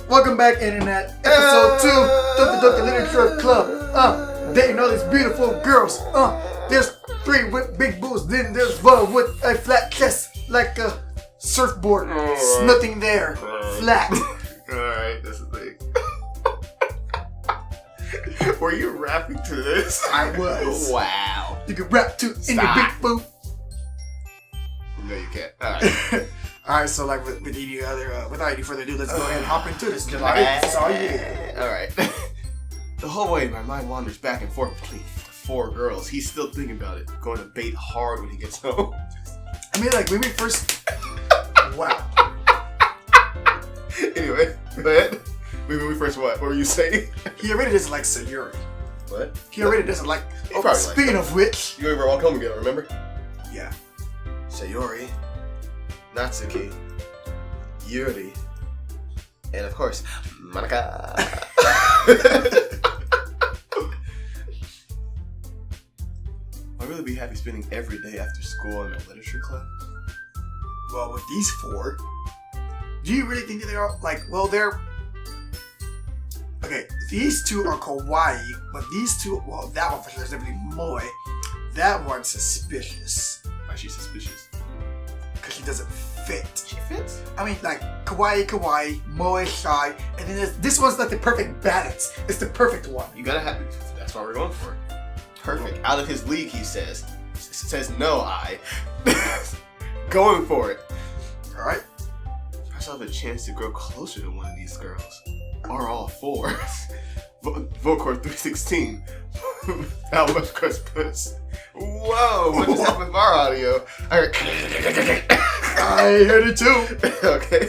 Welcome back, Internet. Episode 2, Doki Doki Literature Club. Dating all these beautiful girls. There's 3 with big boobs, then there's 1 with a flat chest, like a surfboard. There's nothing there. Flat. Alright, this is big. Were you rapping to this? I was. Wow. You can rap to in your big boob. No, you can't. Alright. Alright, so like without any further ado, let's go ahead and hop into this. Jelani, it's all you. Alright. The whole way, my mind wanders back and forth between 4 girls. He's still thinking about it. Going to bait hard when he gets home. I mean, like, when we first... Wow. Anyway, go ahead. When we first what? What were you saying? He already doesn't like Yuri. What? He already doesn't like... Speaking of which... You ever walk home together, remember? Yeah. Sayori, Natsuki, Yuri, and of course, Monica. I'd really be happy spending every day after school in a literature club. Well, with these 4, do you really think that they are, like, well, they're... Okay, these 2 are kawaii, but these 2, well, that one for sure is definitely moe. That one's suspicious. Why is she suspicious? Because she doesn't fit. She fits? I mean, like, kawaii, moe shy, and then this one's like the perfect balance. It's the perfect one. You gotta have, that's what we're going for. Perfect. Out of his league, he says. Says no, I. Going for it. Alright. Perhaps I'll have a chance to grow closer to one of these girls. Or all 4. Volkor 316. How much puss? Whoa! What just happened with our audio? I heard it too. Okay.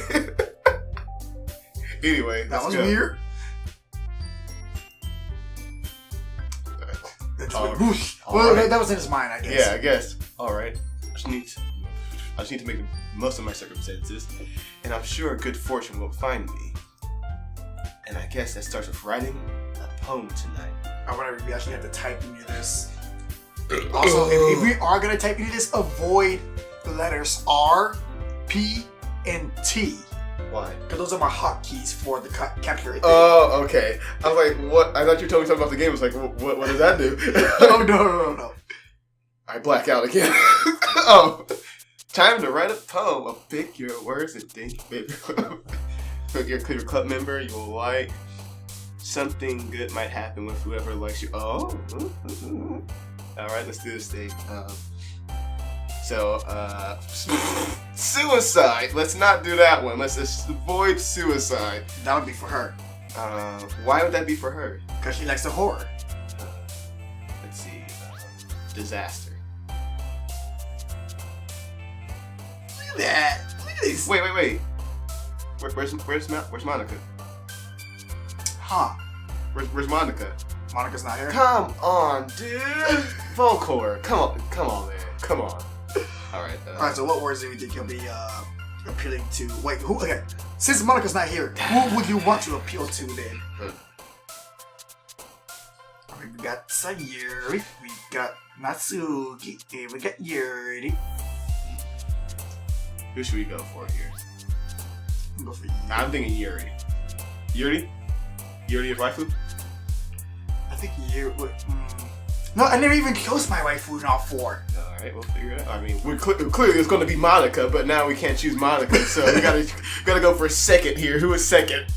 Anyway, that was weird. Well, that was in his mind, I guess. Yeah, I guess. All right. I just need to make the most of my circumstances, and I'm sure good fortune will find me. And I guess that starts with writing a poem tonight. I wonder if we actually have to type into this. Also, if we are going to type into this, avoid the letters R, P, and T. Why? Because those are my hotkeys for the calculator thing. Oh, okay. I was like, what? I thought you told me something about the game. I was like, what does that do? Oh, no. I black out again. Oh, time to write a poem. I'll pick your words and think, baby. Put your club member you will like. Something good might happen with whoever likes you. Oh. Alright, let's do this thing. Suicide. Let's not do that one. Let's just avoid suicide. That would be for her. Why would that be for her? Because she likes the horror. Let's see. Disaster. Look at that. Look at these. Wait. Where's Monica? Huh? Where's Monica? Monica's not here. Come on, dude. Volkor. Come on, man. Come on. All right. So what words do you think he'll be appealing to? Wait, who? Okay. Since Monica's not here, who would you want to appeal to then? We got Sayuri. We got Natsuki. And we got Yuri. Who should we go for here? Go for Yuri. I'm thinking Yuri. Yuri is waifu? I think Yuri would... No, I never even chose my waifu in all 4. Alright, we'll figure it out. I mean, clearly it's going to be Monica, but now we can't choose Monica, so we gotta go for a second here. Who is second?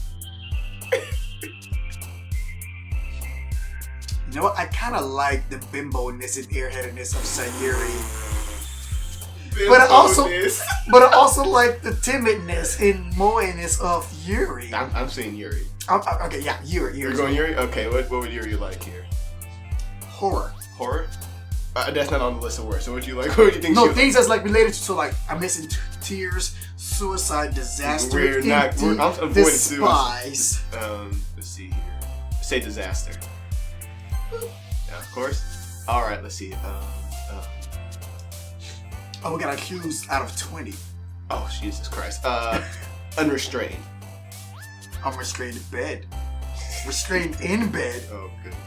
You know what? I kind of like the bimbo-ness and airheadedness of Sayuri. But I also like the timidness and moe-ness of Yuri. I'm saying Yuri. Okay, yeah, Yuri. You're going Yuri? Okay, what would Yuri like here? Horror. Horror? That's not on the list of words. So what do you like? What do you think? No, things that's like related to, so like I'm missing tears, suicide, disaster, I'm avoiding despise. Let's see here. Say disaster. Yeah, of course. All right, let's see. Oh, we got accused out of 20. Oh, Jesus Christ. Unrestrained. Unrestrained in bed. Restrained in bed. Oh, goodness.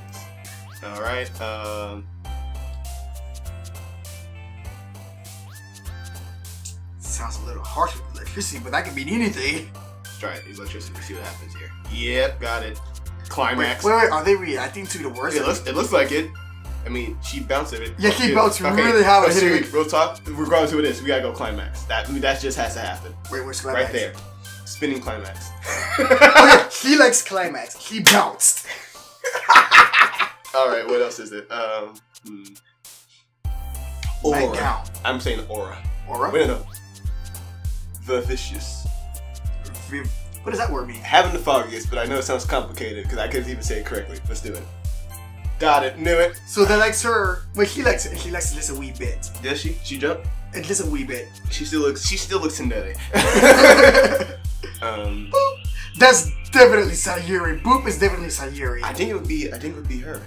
All right. Sounds a little harsh with electricity, but that could mean anything. Let's try it. Electricity. See what happens here. Yep, got it. Climax. Wait, are they reacting to the words? It looks like it. I mean, she bounced it. Yeah, he bounced really high. Real talk. Regardless of who it is, we gotta go climax. That just has to happen. Wait, where's climax? Right there. Spinning climax. Okay, he likes climax. He bounced. All right, what else is it? Aura. I'm saying aura. Aura? Wait, no. Vivacious. What does that word mean? Having the foggiest, but I know it sounds complicated because I couldn't even say it correctly. Let's do it. Got it. Knew it. So that likes her. Wait, he likes this a wee bit. Does she? She jumped? Just a wee bit. She still looks tsundere. That's definitely Sayuri. Boop is definitely Sayuri. I think it would be her.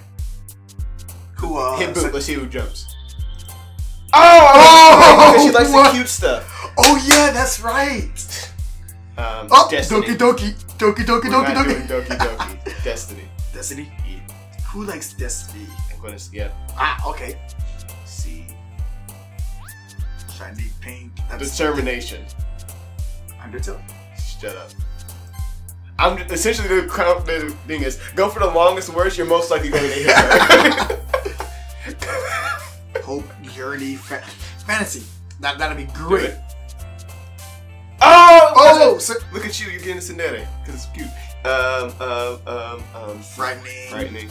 Who hit Boop. Let's see who jumps. Oh! Because she likes the cute stuff. Oh yeah, that's right. Destiny. Doki Doki. Destiny. Destiny? Yeah. Who likes Destiny? I'm gonna yep. Okay. See. Shiny pink. That's Determination. Undertow? Shut up. I'm essentially the thing is go for the longest words. You're most likely going to hit her. Hope, Yuri, fantasy. That'd be great. Oh! So, look at you. You're getting a tsundere because it's cute. Frightening.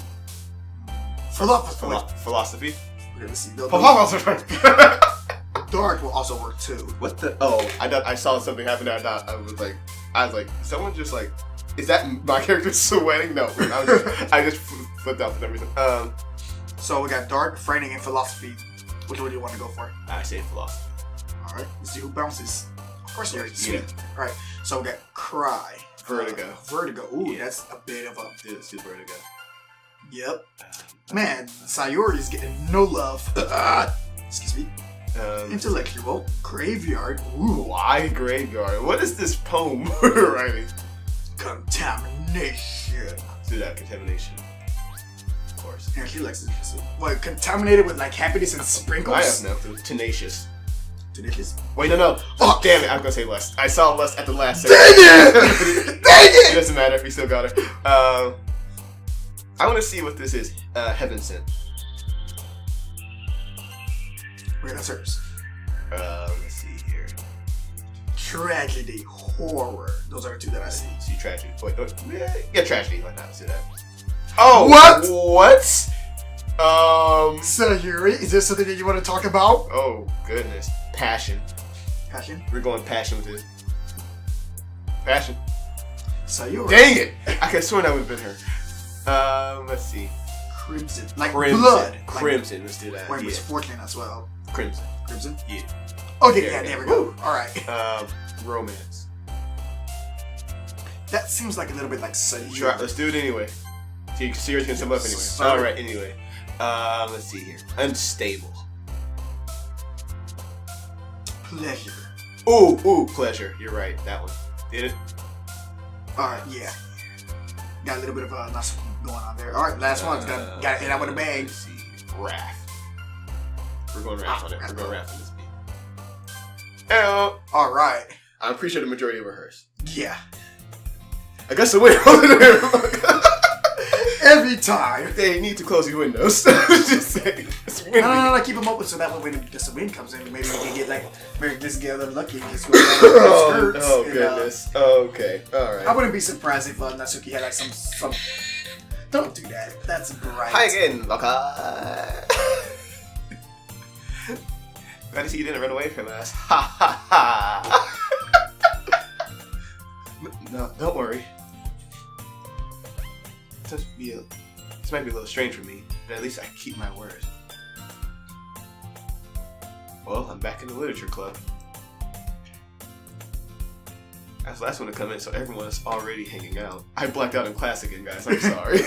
Philosophy. Let's see. Dark will also work too. What the? Oh, I saw something happen there. I was like, someone just like, is that my character sweating? No, I just flipped out for some reason. So we got dark, frightening, and philosophy. Which one do you want to go for? I say philosophy. All right, let's see who bounces. Of course, Yuri. Yeah. All right, so we got cry, vertigo. Vertigo. Ooh, yeah. That's a bit of a. It's vertigo. Yep. Man, Sayuri is getting no love. Excuse me. Intellectual graveyard. Ooh, why graveyard? What is this poem we're writing? Contamination. Do that contamination. Of course. Yeah, she likes it. What, contaminated with like happiness and sprinkles? I have no clue. Tenacious. Tenacious? Wait, no. Oh, damn it! I'm gonna say lust. I saw lust at the last second. Dang it! Dang it! It doesn't matter if we still got her. I want to see what this is. Heaven sent. Wait, that's hers. Let's see here. Tragedy, horror. Those are the two that I see. See tragedy. Wait, yeah, tragedy. Why not see that? Oh, what? So Yuri, is there something that you want to talk about? Oh goodness, passion. Passion. We're going passion with this. Passion. So Yuri. Dang it! I could have sworn that would have been her. Let's see. Crimson, like Crimson. blood. Crimson. Like, let's do that. Wait, it's 14 as well. Crimson. Crimson? Yeah. Okay, there we go. Alright. Romance. That seems like a little bit like Sayuri. Sure, let's do it anyway. Sayuri's gonna come up anyway. Alright, anyway. Let's see here. Unstable. Pleasure. Ooh, pleasure. You're right. That one. Did it? Alright, yeah. Got a little bit of nice going on there. Alright, last one's got to hit out with a bang. Let's see. Wrath. We're going wrath on it. We're going wrath on this beat. Alright. I'm pretty sure the majority of hers. Yeah. I guess the window. Every time. They need to close your windows. Just saying. No, keep them open so that way when the wind comes in, maybe we can get just get a little lucky and just go skirts. Oh, goodness. Okay. Alright. I wouldn't be surprised if Natsuki had like some. Don't do that. That's bright. Hi again, Loka. Glad to see you didn't run away from us. Ha ha ha. No, don't worry. This might be a little strange for me, but at least I keep my word. Well, I'm back in the literature club. I was the last one to come in, so everyone is already hanging out. I blacked out in class again, guys. I'm sorry.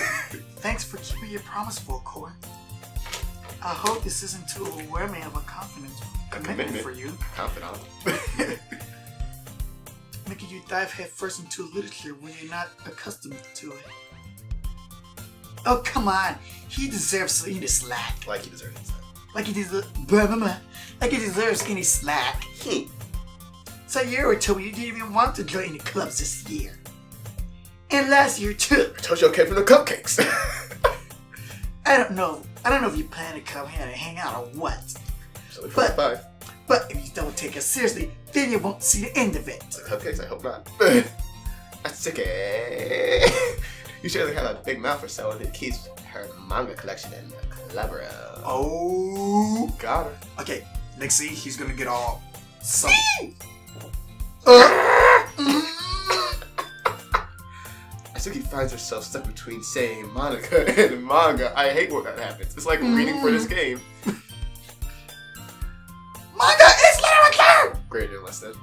Thanks for keeping your promise, Volkor. I hope this isn't too overwhelming of a commitment for you. Confidant. Making you dive headfirst into literature when you're not accustomed to it. Oh, come on. He deserves any slack. Like he deserves any slack. Like he deserves any slack. Sayuri told me you didn't even want to join the clubs this year. And last year too. I told you I came from the Cupcakes. I don't know if you plan to come here and hang out or what. It's only 45. But if you don't take us seriously, then you won't see the end of it. The Cupcakes? I hope not. That's okay. You surely have a big mouth for someone who keeps her manga collection in the club. Oh. Got her. Okay, next scene, he's gonna get all... Asuki finds herself stuck between saying Monica and manga. I hate when that happens. It's like reading for this game. Manga is literature! Greater than less than.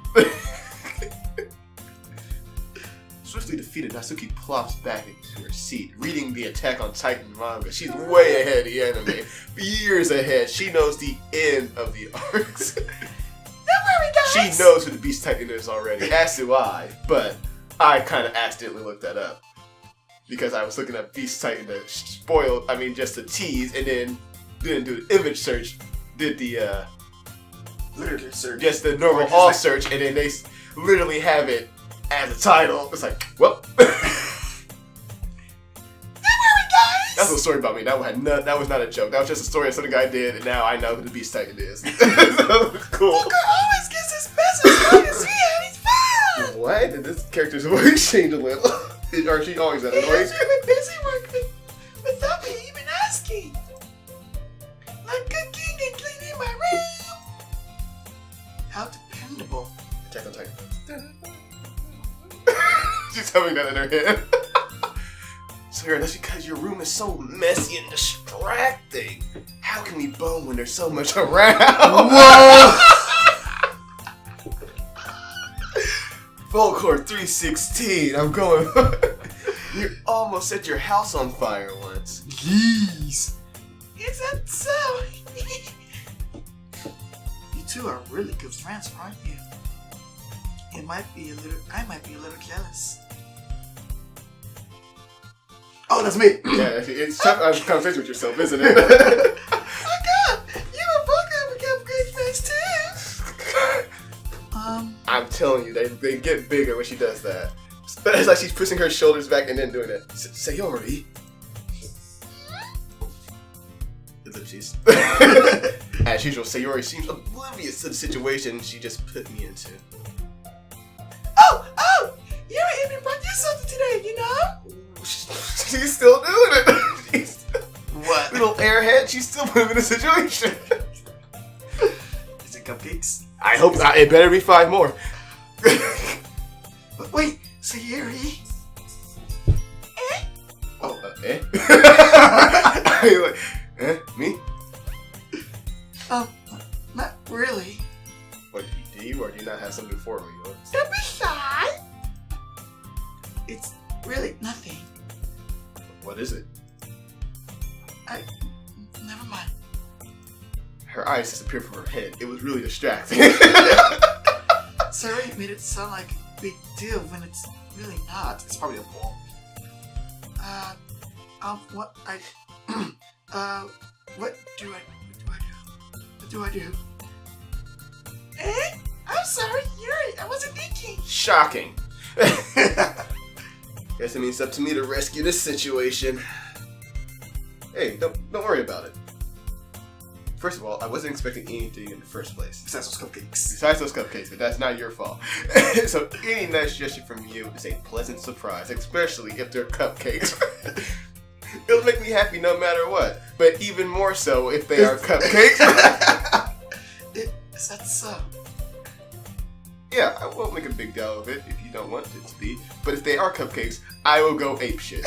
Swiftly defeated, Natsuki plops back into her seat, reading the Attack on Titan manga. She's way ahead of the anime. Years ahead. She knows the end of the arcs. Don't worry, guys! She knows who the Beast Titan is already, as do I, but I kind of accidentally looked that up. Because I was looking at Beast Titan to just to tease, and then didn't do the image search, did the, literature search. just the normal all search, and then they literally have it as a title. It's like, well. Don't worry, guys! That's a story about me. That was not a joke. That was just a story of something I did, and now I know who the Beast Titan is. So, cool. Volkor always gets his best as long as he had his fun! Why did this character's voice change a little? Or she always had a He voice? has been busy working without me even asking. Like cooking and cleaning my room. How dependable. Attack on Titan. She's having that in her head. Sarah, that's because your room is so messy and distracting. How can we bone when there's so much around? Whoa! Volkor 316, I'm going. You almost set your house on fire once. Jeez. Is that so? You two are really good friends, aren't you? I might be a little jealous. Oh, that's me. Yeah, it's tough to have a conversation with yourself, isn't it? Oh God, you and Volkor become great friends too. I'm telling you, they get bigger when she does that. It's like she's pushing her shoulders back and then doing that. Sayori. Ellipses. As usual, Sayori seems oblivious to the situation she just put me into. Oh, Yuri even brought you something today, you know? She's still doing it. What? Little airhead, she's still putting him in a situation. Is it cupcakes? I hope not. It better be 5 more. But wait, Sayuri? Eh? Oh, eh? Like, eh? Me? Not really. What, do you or do you not have something for me? Don't be shy. It's really nothing. What is it? Never mind. Her eyes disappeared from her head. It was really distracting. Sayuri made it sound like a big deal when it's really not. It's probably a ball. What do I do? Eh? I'm sorry, Yuri. I wasn't thinking. Shocking. Guess it means it's up to me to rescue this situation. Hey, don't worry about it. First of all, I wasn't expecting anything in the first place. Besides those cupcakes. But that's not your fault. So any nice gesture from you is a pleasant surprise, especially if they're cupcakes. It'll make me happy no matter what, but even more so if they are cupcakes. Is that so? Yeah, I won't make a big deal of it if you don't want it to be, but if they are cupcakes, I will go apeshit.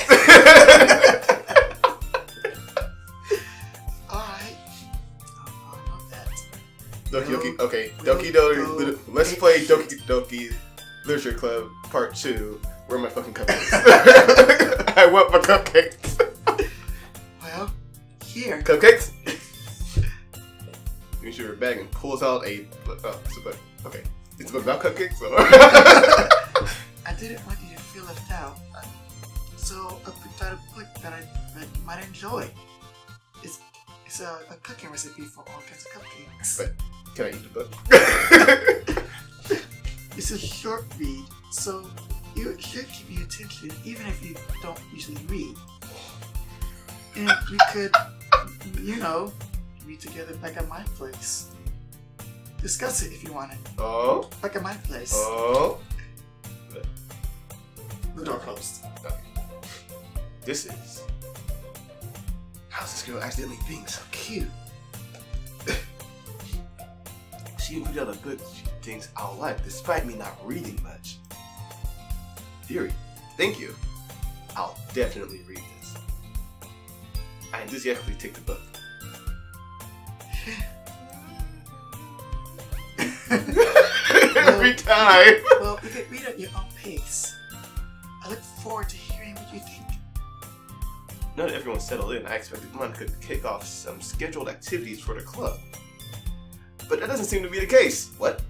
Doki Doki, okay, Doki Doki, let's play Doki Doki Literature Club Part 2. Where are my fucking cupcakes? I want my cupcakes. Well, here. Cupcakes? You should her bag and pulls out a, it's a book. Okay, it's a book about cupcakes? So. I didn't want you to feel left out, so I picked out a book that you might enjoy. It's a cooking recipe for all kinds of cupcakes. But can I eat the book? It's a short read, so you should keep your attention even if you don't usually read. And we could, read together back at my place. Discuss it if you want it. Oh? Back at my place. Oh? The door closed. Okay. This is... How's this girl accidentally being so cute? She read all the books she thinks I'll like, despite me not reading much. Yuri, thank you. I'll definitely read this. I enthusiastically take the book. Every time! Well, you can read at your own pace. I look forward to hearing what you think. Now that everyone's settled in, I expected Monica to kick off some scheduled activities for the club. But that doesn't seem to be the case. What?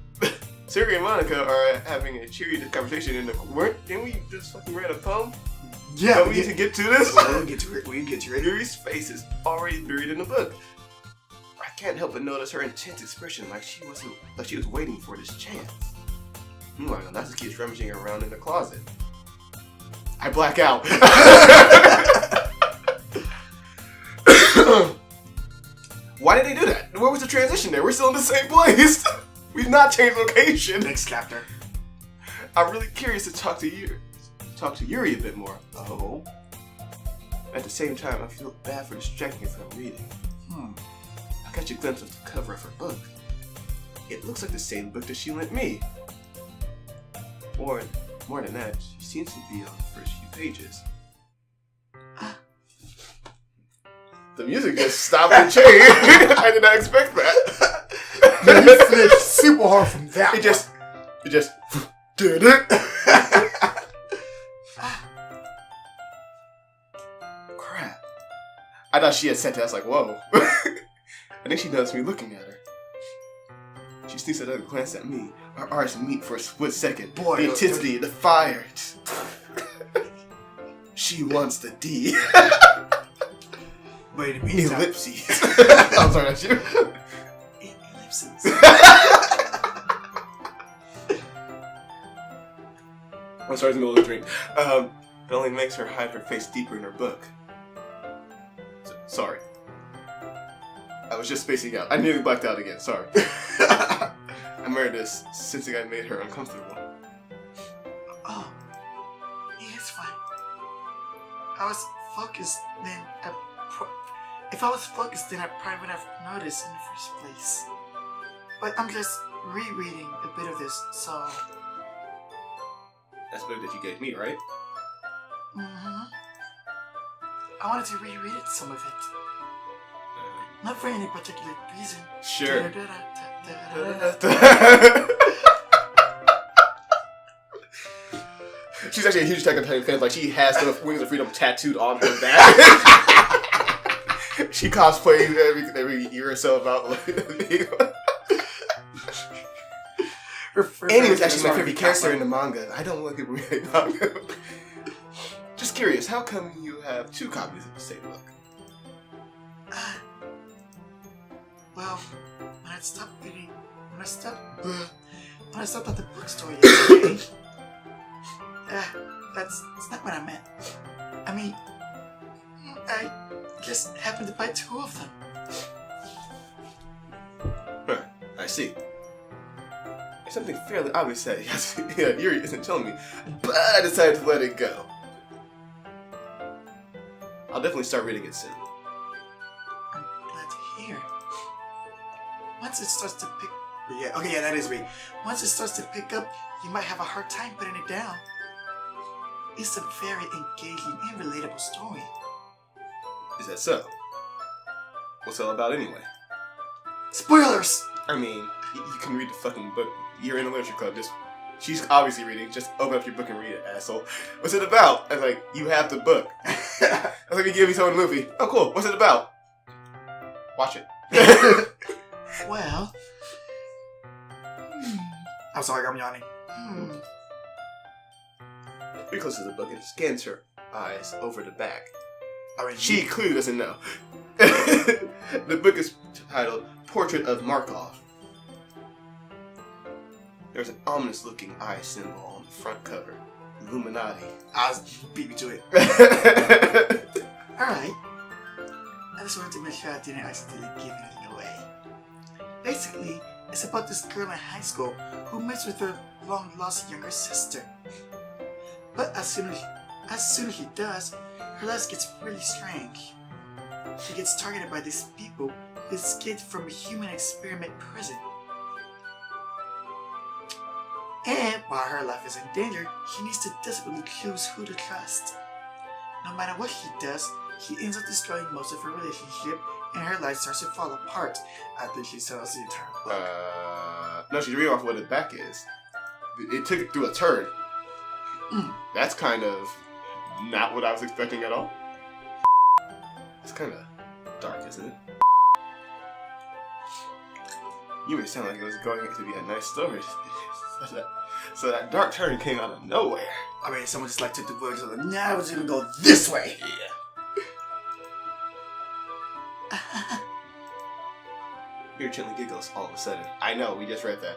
Siri and Monica are having a cheery conversation in the... Didn't we just fucking read a poem? Yeah, Don't we need to get to this? We'll get to it. Yuri's face is already buried in the book. I can't help but notice her intense expression, like she was waiting for this chance. Meanwhile, Natsuki is rummaging around in the closet. I black out. Why did they do that? Where was the transition there? We're still in the same place. We've not changed location. Next chapter. I'm really curious to talk to Yuri a bit more. Oh. At the same time, I feel bad for distracting her from reading. I catch a glimpse of the cover of her book. It looks like the same book that she lent me. Or, more than that, she seems to be on the first few pages. The music just stopped and changed. I did not expect that. Yeah, you flipped super hard from that. It just did it. Crap. I thought she had said that. I was like, whoa. I think she noticed me looking at her. She sneaks another glance at me. Our eyes meet for a split second. Boy, the intensity, the fire. She wants the D. Wait a minute. Ellipses. I'm sorry, that's you. Ellipses. I'm sorry, it's in the middle of a drink. It only makes her hide her face deeper in her book. Sorry. I was just spacing out. I nearly blacked out again, sorry. I married this, sensing I made her uncomfortable. Oh. Yeah, it's fine. I was focused then. If I was focused, then I probably would have noticed in the first place. But I'm just rereading a bit of this, so... That's the book that you gave me, right? Mm-hmm. I wanted to reread it, some of it. Not for any particular reason. Sure. She's actually a huge Attack on Titan fan. Like, she has the Wings of Freedom tattooed on her back. She cosplays every year or so about Annie was actually my favorite character in the manga. I don't want people reading manga. Just curious, how come you have two copies of the same book? Well, when I stopped at the bookstore yesterday, that's not what I meant. I mean, I just happened to buy two of them. Huh, I see. It's something fairly obvious that Yuri isn't telling me, but I decided to let it go. I'll definitely start reading it soon. I'm glad to hear. Once it starts to pick... Yeah, that is me. Once it starts to pick up, you might have a hard time putting it down. It's a very engaging and relatable story. Is that so? What's it all about anyway? Spoilers! I mean, you can read the fucking book. You're in the literature club. She's obviously reading. Just open up your book and read it, asshole. What's it about? I was like, you have the book. I was like, you give me someone a movie. Oh, cool. What's it about? Watch it. Well... I'm sorry, I'm yawning. Pretty close to the book and scans her eyes over the back. I mean, She clearly doesn't know. The book is titled Portrait of Markov. There's an ominous-looking eye symbol on the front cover. Illuminati. Beat me to it. Alright. I just wanted to make sure I didn't accidentally give anything away. Basically, it's about this girl in high school who meets with her long-lost younger sister. But as soon as she does, her life gets really strange. She gets targeted by these people who escaped from a human experiment prison. And while her life is in danger, she needs to desperately choose who to trust. No matter what she does, she ends up destroying most of her relationship, and her life starts to fall apart after she sells the entire book. No, she's reading off what the back is. It took it through a turn. That's kind of not what I was expecting at all. It's kind of dark, isn't it? You made it sound like it was going to be a nice story. So that dark turn came out of nowhere. I mean, someone just like took the words and nah, I was gonna go this way. Yeah. Your gently giggles all of a sudden. I know, we just read that.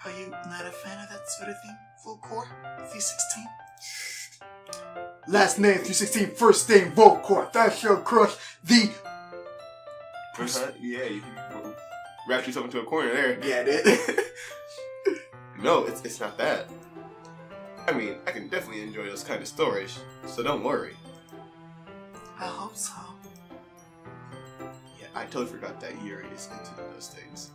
Are you not a fan of that sort of thing, Volkor? 316? Last name 316, first name Volkor. That's your crush. The Yeah, you wrapped yourself into a corner there. Yeah, I did. No, it's not that. I mean, I can definitely enjoy those kind of stories, so don't worry. I hope so. Yeah, I totally forgot that Yuri is into those things.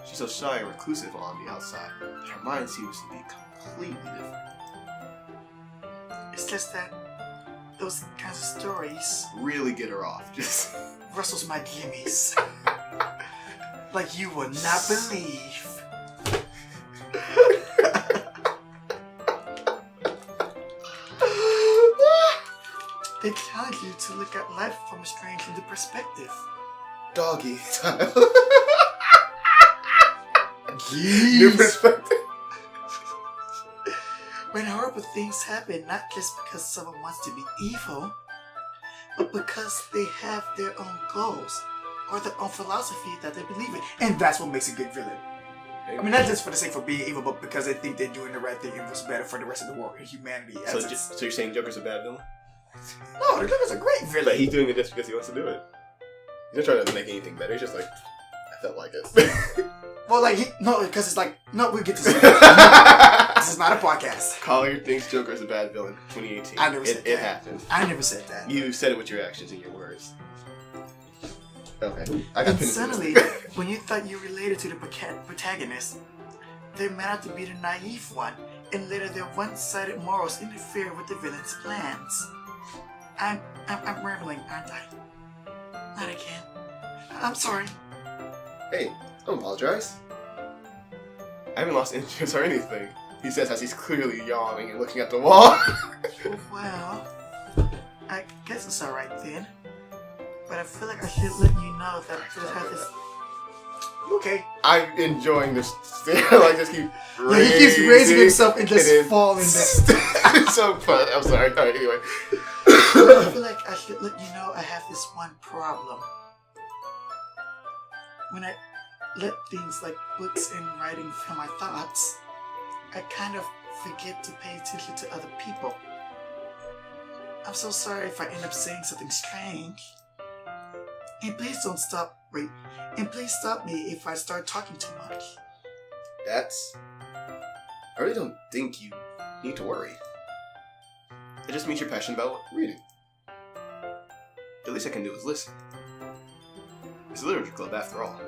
She's so shy and reclusive on the outside, but her mind seems to be completely different. It's just that those kinds of stories Really get her off, just... rustles my jimmies. Like you would not believe. They challenge you to look at life from a strange new perspective. Doggy style. Jeez. New perspective. When horrible things happen, not just because someone wants to be evil, but because they have their own goals or their own philosophy that they believe in. And that's what makes a good villain. I mean, not just for the sake of being evil, but because they think they're doing the right thing and what's better for the rest of the world and humanity. So you're saying Joker's a bad villain? No, the Joker's a great villain. But he's doing it just because he wants to do it. He's not trying to make anything better. He's just like, I felt like it. Well, like, because it's like, no, we'll get to that. This is not a podcast. Collier thinks Joker's a bad villain. 2018. I never said that. It happened. I never said that. You said it with your actions and your words. Okay. And suddenly, when you thought you related to the protagonist, they met out to be the naive one, and later their one-sided morals interfere with the villain's plans. I'm rambling, aren't I? Not again. I'm sorry. Hey, don't apologize. I haven't lost interest or anything. He says as he's clearly yawning and looking at the wall. Well, I guess it's alright then. But I feel like I should let you know that I have this... Okay. I'm enjoying this. Like, just keep Yeah, he keeps raising himself and just falling down. It's so fun. I'm sorry. Alright, anyway. I feel like I should let you know I have this one problem. When I let things like books and writing fill my thoughts, I kind of forget to pay attention to other people. I'm so sorry if I end up saying something strange. And please don't stop. Wait. And please stop me if I start talking too much. I really don't think you need to worry. It just means you're passionate about reading. The least I can do is listen. It's a literature club after all.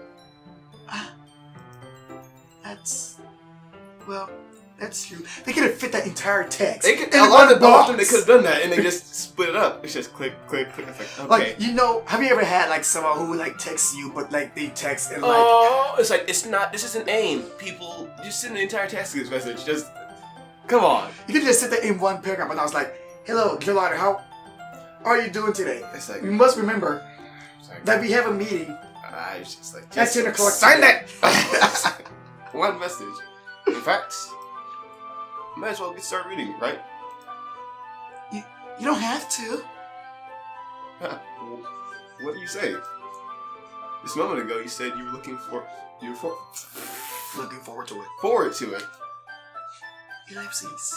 That's true. They could have fit that entire text. A lot of them they could have done that, and they just split it up. It's just click, click, click. It's like, okay. Like, you know, have you ever had like someone who like texts you, but like they text and like... Oh, it's like, it's not, this isn't AIM. People, just send the entire text message. Just, come on. You could just sit there in one paragraph, and I was like, hello, Jelani, how are you doing today? It's like... You must remember that we have a meeting. It's just like... At 10 o'clock. Sign that! One message. In fact... Might as well start reading, right? You don't have to. What do you say? This moment ago, you said you were looking forward to it. Forward to it. Ellipses.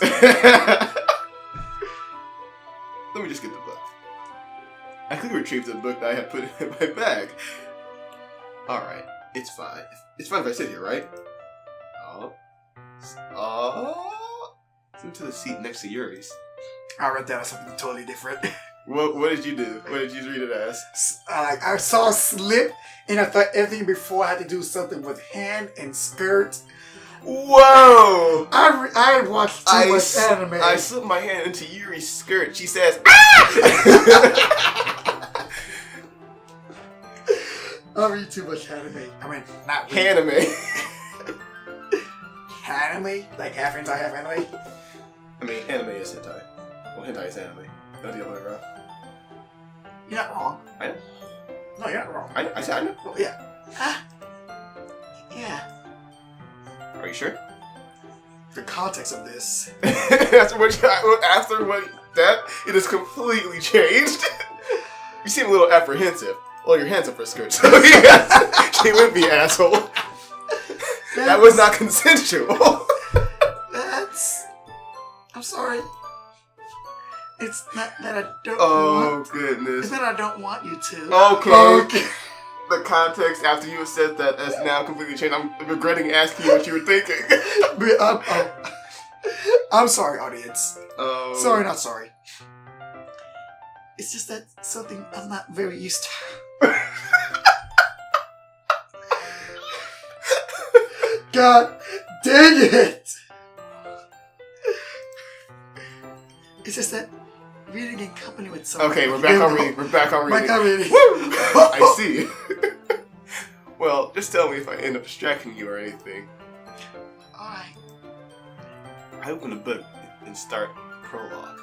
Let me just get the book. I quickly retrieved the book that I had put in my bag. Alright, it's fine. It's fine if I sit here, right? Sit to the seat next to Yuri's. I read that as something totally different. What did you do? What did you read it as? I saw a slip, and I thought everything before had to do something with hand and skirt. Whoa! I watched too much anime. I slipped my hand into Yuri's skirt. She says, "Ah!" I read too much anime. I mean, not really. Anime. Anime? Like half hentai, half anime? I mean, anime is hentai. Well, hentai is anime. Not the other way around. You're not wrong. I know. No, you're not wrong. I said I know. Well, yeah. Yeah. Are you sure? The context of this. After that, it has completely changed. You seem a little apprehensive. Well, your hands up for skirt, so yes, she would be asshole. That was not consensual. I'm sorry. It's not that I don't want... goodness. It's that I don't want you to. Okay. The context after you said that has now completely changed. I'm regretting asking you what you were thinking. I'm sorry, audience. Sorry, not sorry. It's just that something I'm not very used to. God dang it! It's just that reading in company with someone. Okay, we're back on reading. Woo! I see. Well, just tell me if I end up distracting you or anything. Alright. I open the book and start prologue.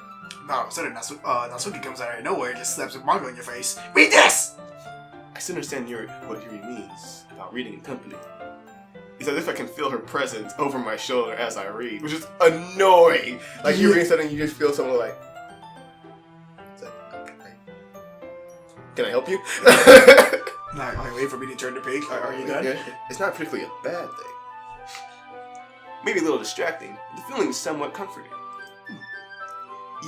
No, suddenly Natsuki comes out of nowhere and just slaps a manga in your face. Read this! I still understand what Yuri means about reading in company. It's as if I can feel her presence over my shoulder as I read, which is annoying. Like you read something, you just feel someone like, can I help you? No, wait for me to turn the page. Are you done? It's not particularly a bad thing. Maybe a little distracting. The feeling is somewhat comforting.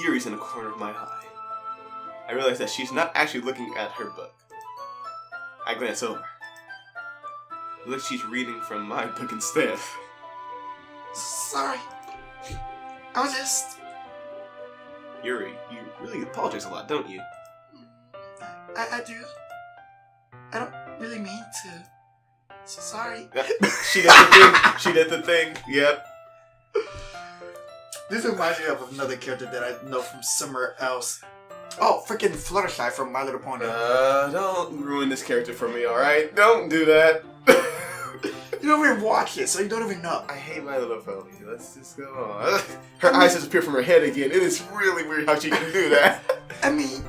Yuri's in the corner of my eye. I realize that she's not actually looking at her book. I glance over. It looks like she's reading from my book instead. Sorry. I was just... Yuri, you really apologize a lot, don't you? I do. I don't really mean to. So sorry. She did the thing. She did the thing. Yep. This reminds me of another character that I know from somewhere else. Oh, freaking Fluttershy from My Little Pony. Don't ruin this character for me, alright? Don't do that. You don't even watch it, so you don't even know. I hate My Little Pony. Let's just go on. Her eyes just appear from her head again. It is really weird how she can do that. I mean...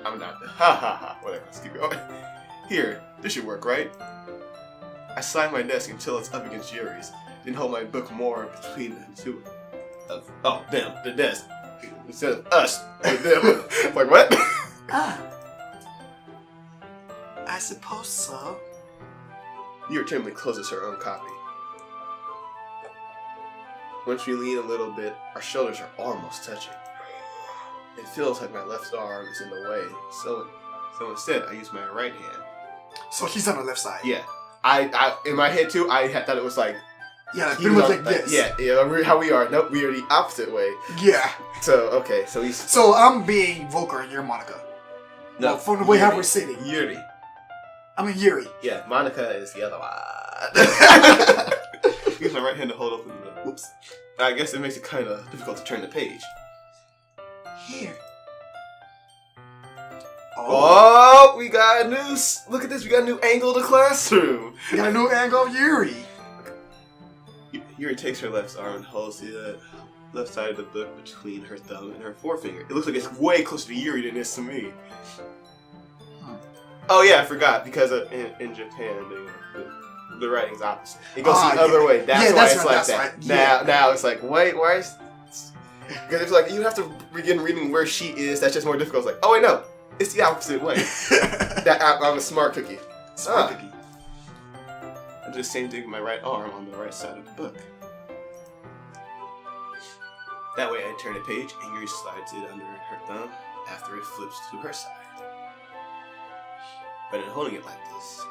I'm not. Ha ha ha. Whatever. Let's keep going. Here. This should work, right? I slide my desk until it's up against Yuri's. Then hold my book more between the two of... Oh, them. The desk. Instead of us. With them. Like, what? I suppose so. Yuri timidly closes her own copy. Once we lean a little bit, our shoulders are almost touching. It feels like my left arm is in the way, so instead I use my right hand. So he's on the left side. Yeah, I in my head too. I thought it was like pretty much like this. Yeah, how we are. Nope, we are the opposite way. Yeah. So okay, so he's. So I'm being Volkor and you're Monica. No, well, from the way how we're sitting. Yuri. I mean Yuri. Yeah, Monica is the other one. Use my right hand to hold open the. Whoops. I guess it makes it kind of difficult to turn the page. Here. Oh, we got a new. Look at this. We got a new angle of the classroom. We got a new angle of Yuri. Yuri takes her left arm and holds the left side of the book between her thumb and her forefinger. It looks like it's way closer to Yuri than it is to me. Oh yeah, I forgot because in Japan the writing's opposite. It goes the other way. That's why it's like that. Right. Now it's like wait, why is? Because it's like you have to begin reading where she is. That's just more difficult. It's like, oh wait, no, It's the opposite way. I'm a smart cookie. Smart cookie. I do the same thing with my right arm on the right side of the book. That way I turn the page and Yuri slides it under her thumb after it flips to her side. But in holding it like this,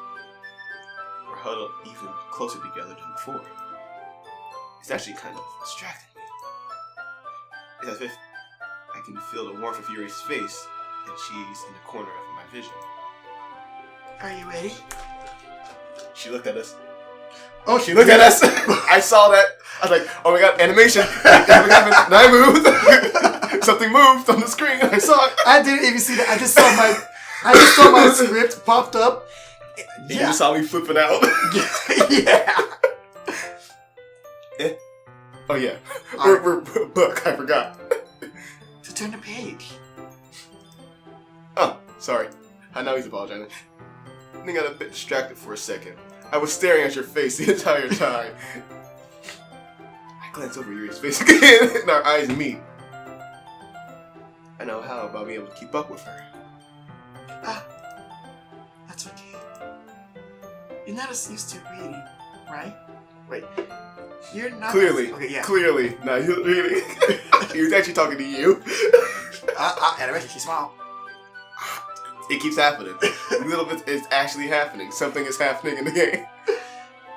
we're huddled even closer together than before. It's actually kind of distracting me. It's as if I can feel the warmth of Yuri's face and she's in the corner of my vision. Are you ready? She looked at us. Oh, She looked at us. I saw that. I was like, oh my god, animation. Then I moved. Something moved on the screen. I saw it. I didn't even see that. I just saw my script popped up. And you saw me flipping out. Yeah. Oh yeah. We're book. I forgot. To turn the page. Oh, sorry. I know he's apologizing. I think I got a bit distracted for a second. I was staring at your face the entire time. I glanced over Yuri's face again, and our eyes meet. I know how about being able to keep up with her. That's okay. You're not as used to reading, right? Wait. You're not. Clearly. Okay, yeah. Clearly. No, you really. He was actually talking to you. Animation, she smiled. It keeps happening. A little bit is actually happening. Something is happening in the game.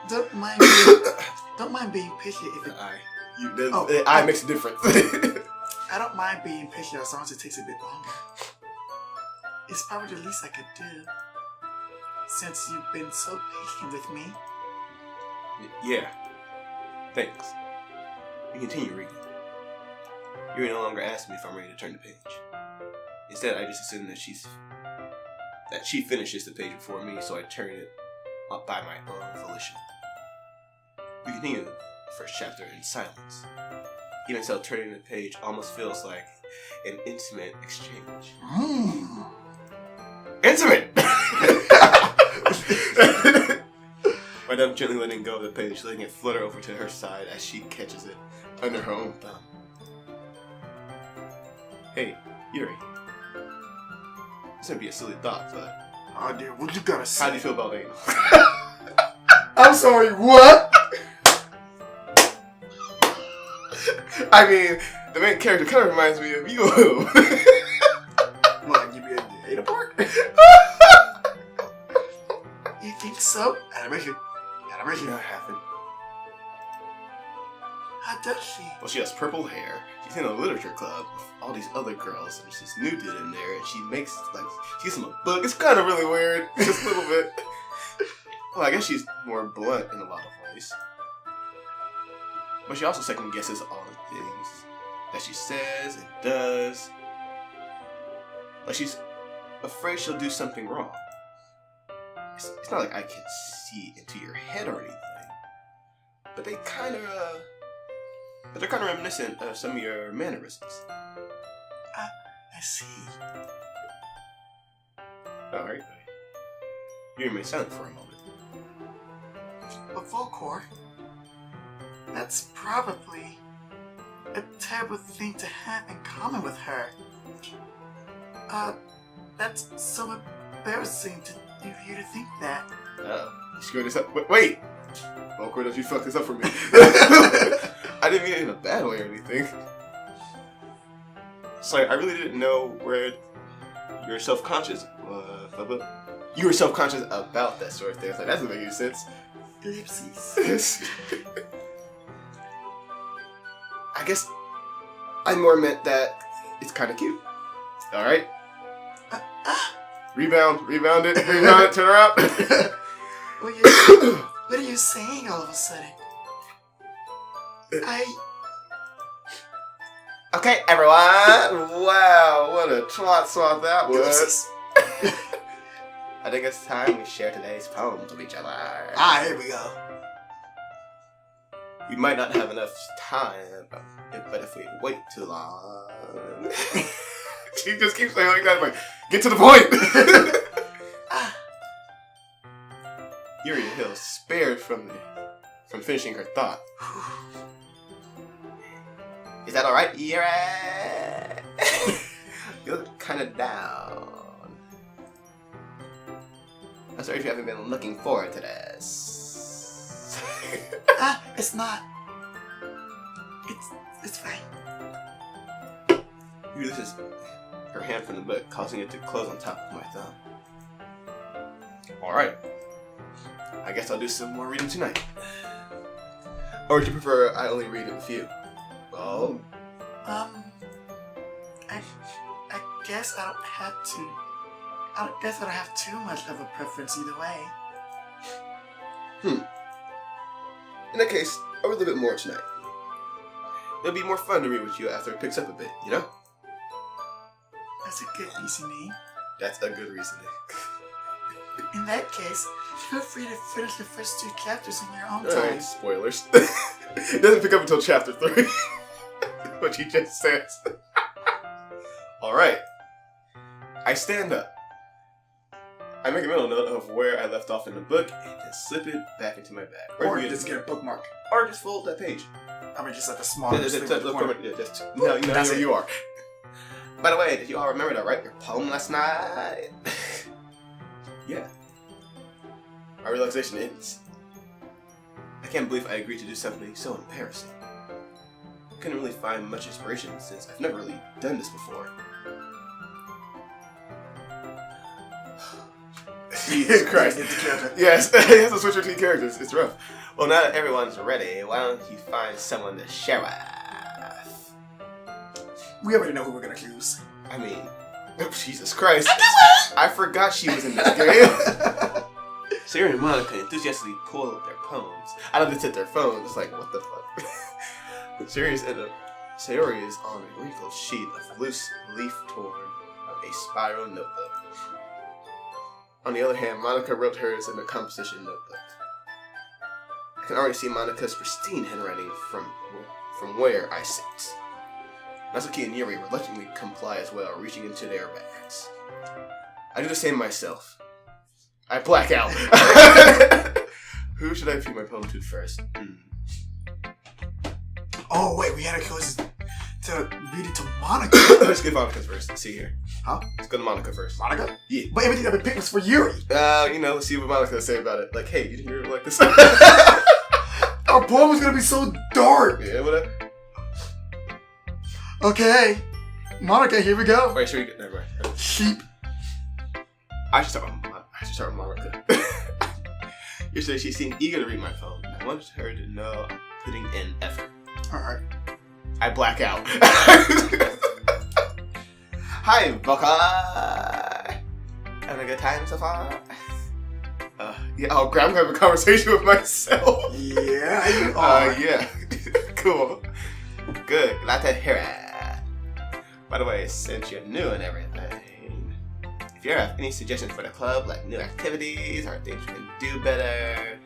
Don't mind being picky if it. The eye makes a difference. I don't mind being picky as long as it takes a bit longer. It's probably the least I could do. Since you've been so patient with me. Yeah. Thanks. We continue reading. Yuri no longer asks me if I'm ready to turn the page. Instead, I just assume that she finishes the page before me, so I turn it up by my own volition. We continue the first chapter in silence. Even so, turning the page almost feels like an intimate exchange. Intimate! By them gently letting go of the page, letting it flutter over to her side as she catches it under her own thumb. Hey, Yuri. This might be a silly thought, but... Oh dear, what you gotta say? How do you feel about anal? I'm sorry, what? I mean, the main character kind of reminds me of you a little. What, you be a data part? You think so? Animation. Not happened. How does she? Well, she has purple hair. She's in a literature club with all these other girls. And there's this new dude in there, and she gives him a book. It's kind of really weird, just a little bit. Well, I guess she's more blunt in a lot of ways. But she also second guesses all the things that she says and does. Like she's afraid she'll do something wrong. It's not like I can see into your head or anything, but they're kind of reminiscent of some of your mannerisms. I see. All right. You remain silent for a moment. But Volkor, that's probably a terrible thing to have in common with her. That's so embarrassing to you to think that. Oh, you screwed this up. Wait! Volkor, don't you fuck this up for me. I didn't mean it in a bad way or anything. It's like, I really didn't know where you were self-conscious. You were self-conscious about that sort of thing. It's like, that doesn't make any sense. Ellipses. I guess I more meant that it's kind of cute. Alright? Rebound it, turn around. What are you saying all of a sudden? Okay, everyone. Wow, what a twat swat that was. I think it's time we share today's poems with each other. Here we go. We might not have enough time, but if we wait too long... She just keeps saying like that, like, get to the point! Yuri Hill spared from finishing her thought. Is that alright, Yuri? You look kinda down. I'm sorry if you haven't been looking forward to this. It's not. It's fine. Yuri lifts her hand from the book, causing it to close on top of my thumb. Alright. I guess I'll do some more reading tonight. Or do you prefer I only read it with you? Oh. I guess I don't have to. I guess I don't have too much of a preference either way. In that case, I'll read a little bit more tonight. It'll be more fun to read with you after it picks up a bit, you know? That's a good reasoning. That's a good reasoning. In that case, feel free to finish the first 2 chapters in your own time. Alright, spoilers. It doesn't pick up until chapter 3. What he just says. Alright. I stand up. I make a mental note of where I left off in the book and just slip it back into my bag. Or just get a bookmark. Or just fold that page. I mean, just at the small. No, you know you are. By the way, did you all remember to write your poem last night? Yeah. My realization ends. I can't believe I agreed to do something so embarrassing. I couldn't really find much inspiration since I've never really done this before. Jesus Christ. Yes, he has to switch between characters. It's rough. Well, now that everyone's ready, why don't you find someone to share with? We already know who we're gonna choose. I mean, oh, Jesus Christ. I forgot she was in this game. Sayori and Monica enthusiastically pull up their poems. I don't just hit their phones. It's like, what the fuck? Sayori is on a wrinkled sheet of loose leaf torn of a spiral notebook. On the other hand, Monica wrote hers in a composition notebook. I can already see Monica's pristine handwriting from where I sit. Natsuki and Yuri reluctantly comply as well, reaching into their bags. I do the same myself. I black out. Who should I feed my poem to first? Oh wait, we had to close to read it to Monica. Let's get Monica's first. See here. Huh? Let's go to Monica first. Monica? Yeah. But everything I've been picked was for Yuri. Let's see what Monica has to say about it. Like, hey, you didn't hear it like this? Our poem is gonna be so dark. Yeah, whatever. Okay. Monica, here we go. Wait, should we get... Never mind. Sheep. I should start with Monica. Yesterday, she seemed eager to read my poem. I wanted her to know I'm putting in effort. Alright. I black out. Hi, Volkor. Having a good time so far? Yeah, I'm having a conversation with myself. Yeah, you are. Yeah. Cool. Good. Glad to hear it. By the way, since you're new and everything, if you have any suggestions for the club, like new activities or things we can do better,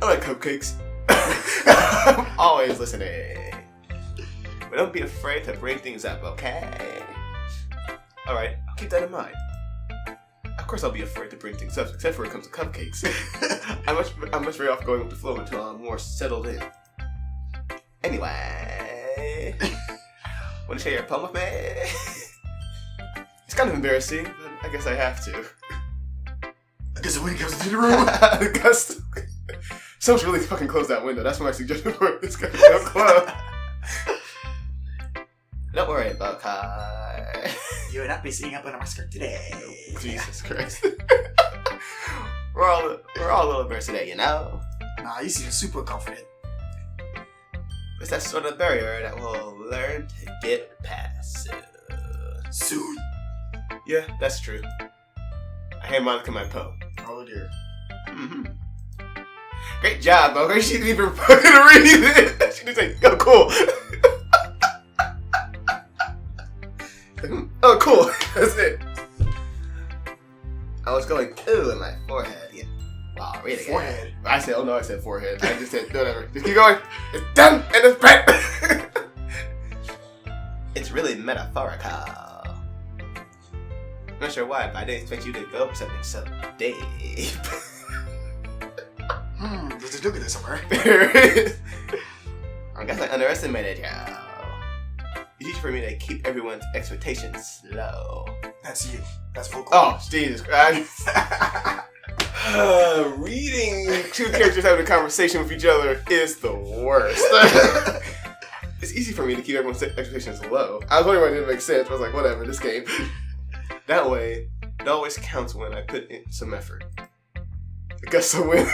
I like cupcakes. I'm always listening. But don't be afraid to bring things up, okay? Alright, I'll keep that in mind. Of course I'll be afraid to bring things up, except for when it comes to cupcakes. I'm much better off going with the flow until I'm more settled in. Anyway, want to share your poem with me? It's kind of embarrassing, but I guess I have to. I guess when it comes to the room. Someone's really fucking close that window. That's my suggestion for this guy to club. Don't worry about Kai. You will not be sitting up under my skirt today. Jesus Christ. We're all a little embarrassed today, you know? Nah, you seem super confident. It's that sort of barrier that we'll learn to get past soon. Yeah, that's true. I hand Monica my poem. Oh dear. Mm-hmm. Great job, Volkor. She didn't even fucking read it. She just like, oh, cool. Oh, cool. That's it. I was going, ooh, in my forehead. Yeah. Wow, read it again. Forehead. I said, oh no, I said forehead. I just said, whatever. Just keep going. It's done and it's back. It's really metaphorical. I'm not sure why, but I didn't expect you to go for something so deep. There's a joke in there somewhere. I guess I underestimated you. It's easy for me to keep everyone's expectations low. That's you. That's Volkor. Oh, Jesus Christ. Reading two characters having a conversation with each other is the worst. It's easy for me to keep everyone's expectations low. I was wondering why it didn't make sense, but I was like, whatever, this game. That way, it always counts when I put in some effort. I guess I win.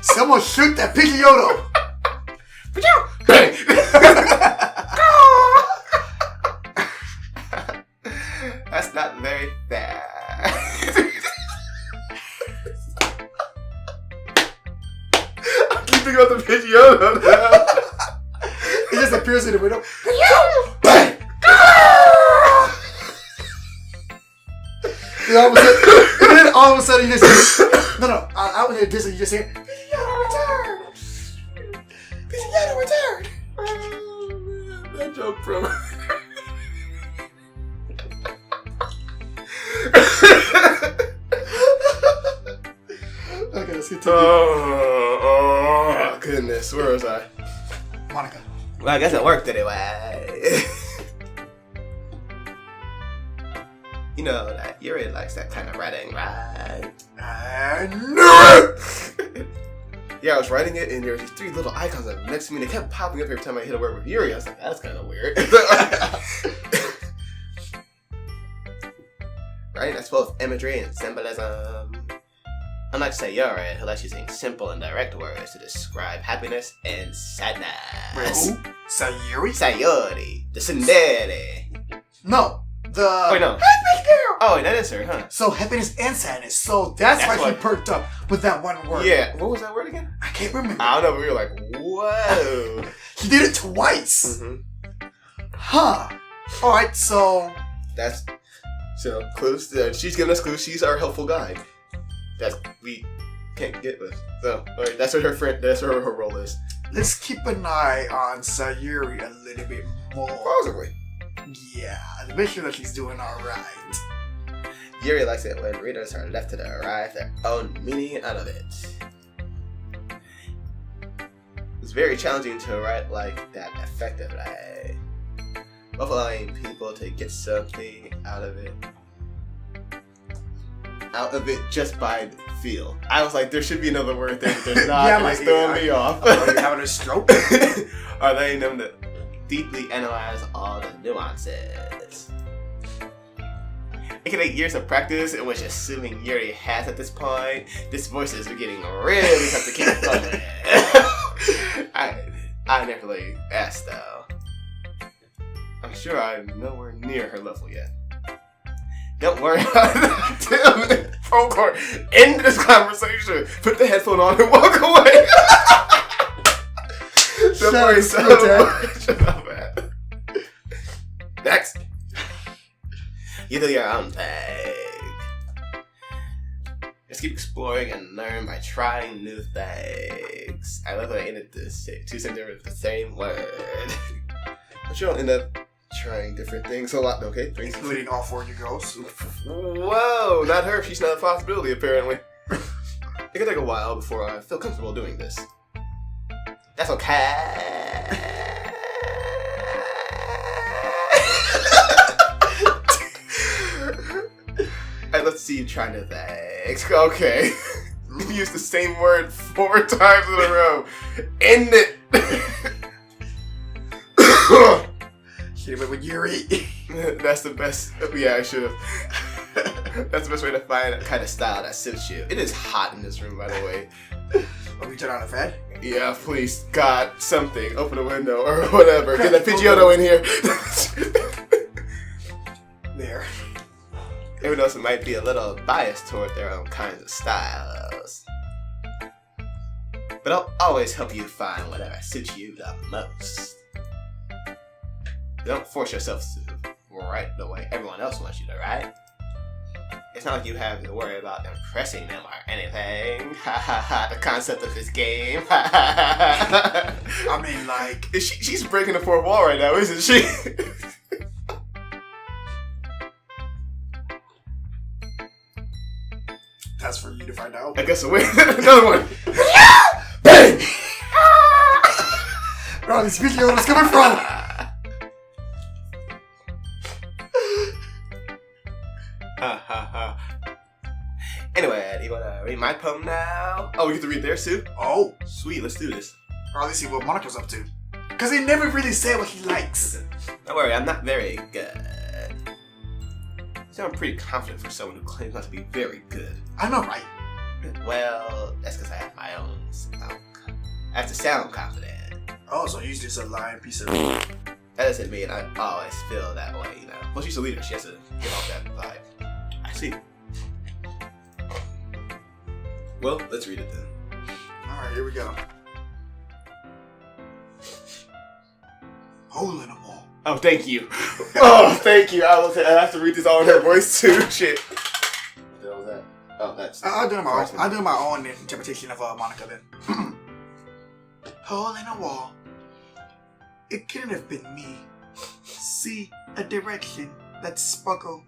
Someone shoot that Pidgeotto! Bang! That's not very fast. I keep thinking about the Pidgeotto now. It just appears in the window. Bang! And then all of a sudden you just hear, no, I was in the distance, you just hear, Pidgeotto returned! Pidgeotto returned! That joke from... Okay, let's continue. Oh, goodness. Where was I? Monica. Well, I guess it worked anyway. You know that Yuri likes that kind of writing, right? I knew it! Yeah, I was writing it, and there were these three little icons next to me, and they kept popping up every time I hit a word with Yuri. I was like, that's kind of weird. Right? That's both imagery and symbolism. Unlike Sayori, who likes using simple and direct words to describe happiness and sadness. Wait, who? Sayuri? Sayori, the tsundere. No, the Oh, no. happy girl! Oh, that is her, huh? So happiness and sadness. So that's why what- she perked up with that one word. Yeah, what was that word again? I can't remember. I don't know, but we were like, whoa. She did it twice. Mm-hmm. Huh. Alright, so That's, so, clues. She's giving us clues. She's our helpful guide. That we can't get with. So, alright, that's what her friend, that's what her role is. let's keep an eye on Sayuri a little bit more. Possibly. Yeah, make sure that she's doing alright. Yuri likes it when readers are left to derive their own meaning out of it. It's very challenging to write like that effectively. Both allowing people to get something out of it just by the feel. I was like, there should be another word there, but there's not. Yeah, and it's throwing me off. Are you having a stroke? Are they them to deeply analyze all the nuances? It can take years of practice, in which assuming Yuri has at this point, this voice is getting really tough to keep up with. I never really asked though. I'm sure I'm nowhere near her level yet. Don't worry about that. Damn it. Volkor, end this conversation. Put the headphone on and walk away. Don't worry so much about that. Next. You do your own thing. Just keep exploring and learn by trying new things. I love that I ended this two sentences with the same word. But you'll end up trying different things a lot, okay? Including all four of you girls. Whoa, not her. She's not a possibility, apparently. It could take a while before I feel comfortable doing this. That's okay. Let's see you try new things. Okay. You used the same word 4 times in a row. End it. Should've went with Yuri. That's the best. Yeah, I should have. That's the best way to find a kind of style that suits you. It is hot in this room, by the way. Let me turn on the fan. Yeah, please, God, something. Open a window or whatever. Get that Pidgeotto in here. There. Everyone else might be a little biased toward their own kinds of styles. But I'll always help you find whatever suits you the most. Don't force yourself to write the way everyone else wants you to write. It's not like you have to worry about impressing them or anything. Ha ha ha, the concept of this game. I mean, like... She's breaking the fourth wall right now, isn't she? That's for you to find out. I guess I'll wait. Another one. Bang! Where are these Pidgeottos coming from? Anyway, you wanna read my poem now? Oh, we get to read theirs too? Oh. Sweet, let's do this. Or at least see what Monica's up to. Because he never really said what he likes. Don't worry, I'm not very good. I sound pretty confident for someone who claims not to be very good. I know, right? Well, that's because I have my own sound. I have to sound confident. Oh, so he's just a lying piece of... That doesn't mean I always feel that way, you know. Well, she's a leader. She has to give off that vibe. I see. Well, let's read it then. Alright, here we go. Hole in the wall. Oh, thank you. Oh, thank you. I have to read this all in her voice too. Shit. What the hell was that? Oh, that's... I'll do my own interpretation of Monica then. Hole in a wall. It couldn't have been me. See a direction that sparkle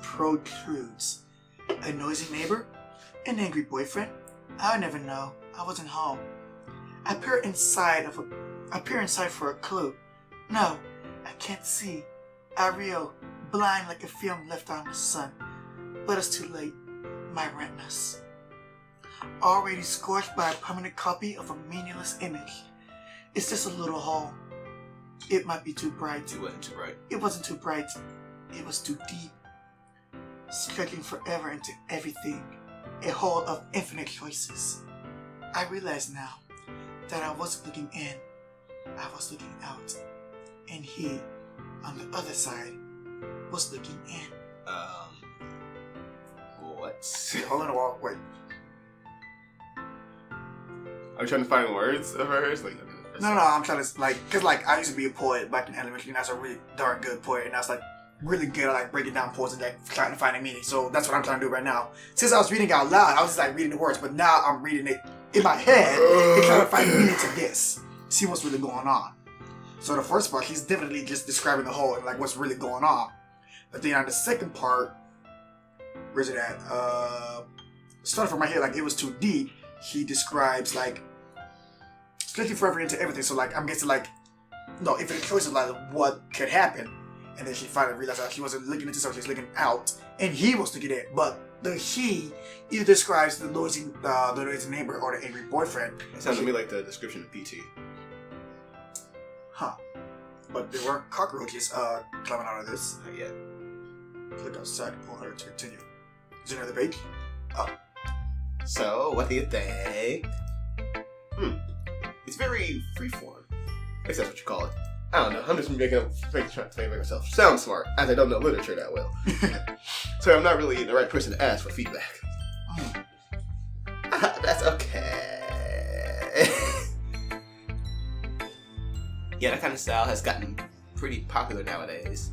protrudes. A noisy neighbor? An angry boyfriend? I'll never know. I wasn't home. I peer inside for a clue. No, I can't see. I reel, blind like a film left on the sun. But it's too late. My retinas. Already scorched by a permanent copy of a meaningless image. It's just a little hole. It might be too bright. It wasn't too bright. It wasn't too bright. It was too deep. Stretching forever into everything. A hole of infinite choices. I realize now that I wasn't looking in. I was looking out. And he, on the other side, was looking in. What? Hole in the wall. Wait. Are you trying to find words of hers? Like, No, I'm trying to, because, I used to be a poet back in elementary, and I was a really darn good poet, and I was, really good at, breaking down poems and, trying to find a meaning, so that's what I'm trying to do right now. Since I was reading out loud, I was just, reading the words, but now I'm reading it in my head and trying to find meaning to this, see what's really going on. So the first part, he's definitely just describing the whole and, what's really going on. But then on the second part, where's it at? Starting from right here, it was too deep, he describes, stretching forever into everything. So, I'm guessing, infinite choices, what could happen. And then she finally realized that she wasn't looking into something, she was looking out. And he was looking in. But the he either describes the noisy neighbor or the angry boyfriend. It sounds to me like the description of PT. Huh. But there were cockroaches climbing out of this. Not yet. Click outside to pull her to continue. Is there another page? Oh. So, what do you think? It's very freeform. I guess that's what you call it. I don't know. I'm just trying to make myself sound smart, as I don't know literature that well. So I'm not really the right person to ask for feedback. That's okay. Yeah, that kind of style has gotten pretty popular nowadays.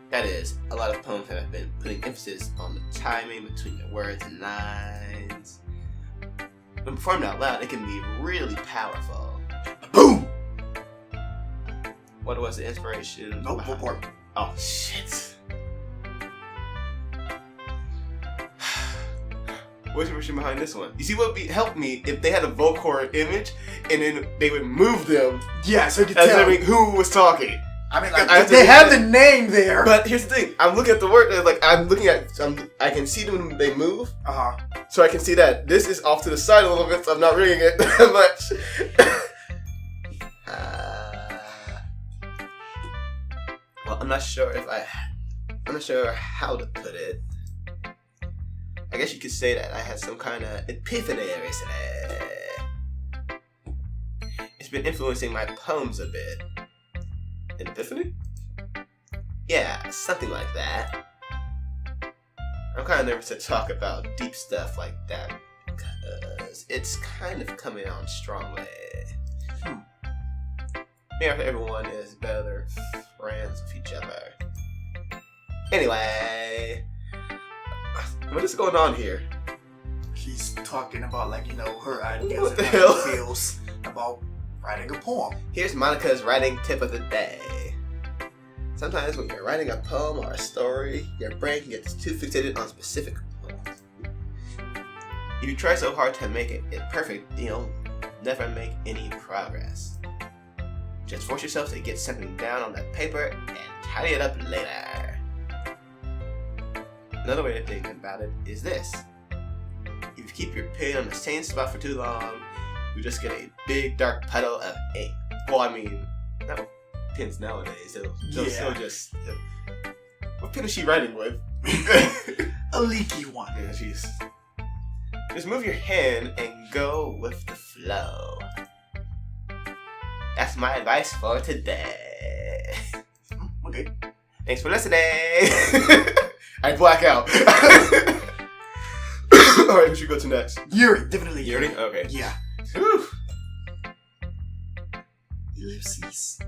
That is, a lot of poems have been putting emphasis on the timing between the words and lines. When performed out loud, it can be really powerful. Boom! What was the inspiration? Nope, Volkor. Oh, shit. What's the inspiration behind this one? You see what would help me if they had a Volkor image and then they would move them. Yeah, so you can tell who was talking. I mean, they have the name there. But here's the thing. I'm looking at the word. I can see them when they move. Uh-huh. So I can see that this is off to the side a little bit, so I'm not reading it that much. Well, I'm not sure how to put it. I guess you could say that I had some kind of epiphany recently. It's been influencing my poems a bit. An epiphany? Yeah, something like that. I'm kind of nervous to talk about deep stuff like that because it's kind of coming on strongly. Maybe after everyone is better friends with each other. Anyway, what is going on here? He's talking about, her ideas What and the how hell? she feels about writing a poem. Here's Monica's writing tip of the day. Sometimes when you're writing a poem or a story, your brain can get too fixated on specific poems. If you try so hard to make it perfect, you'll never make any progress. Just force yourself to get something down on that paper and tidy it up later. Another way of thinking about it is this. If you keep your pin on the same spot for too long, you just get a big dark puddle of ink. Well, I mean, not with pins nowadays. They'll still just... What pin is she writing with? A leaky one. Yeah, jeez. Just move your hand and go with the flow. That's my advice for today. Okay. Thanks for listening. I black out. Alright, who should go to next? Yuri, definitely Yuri? Okay. Yeah. Whew. Ellipses.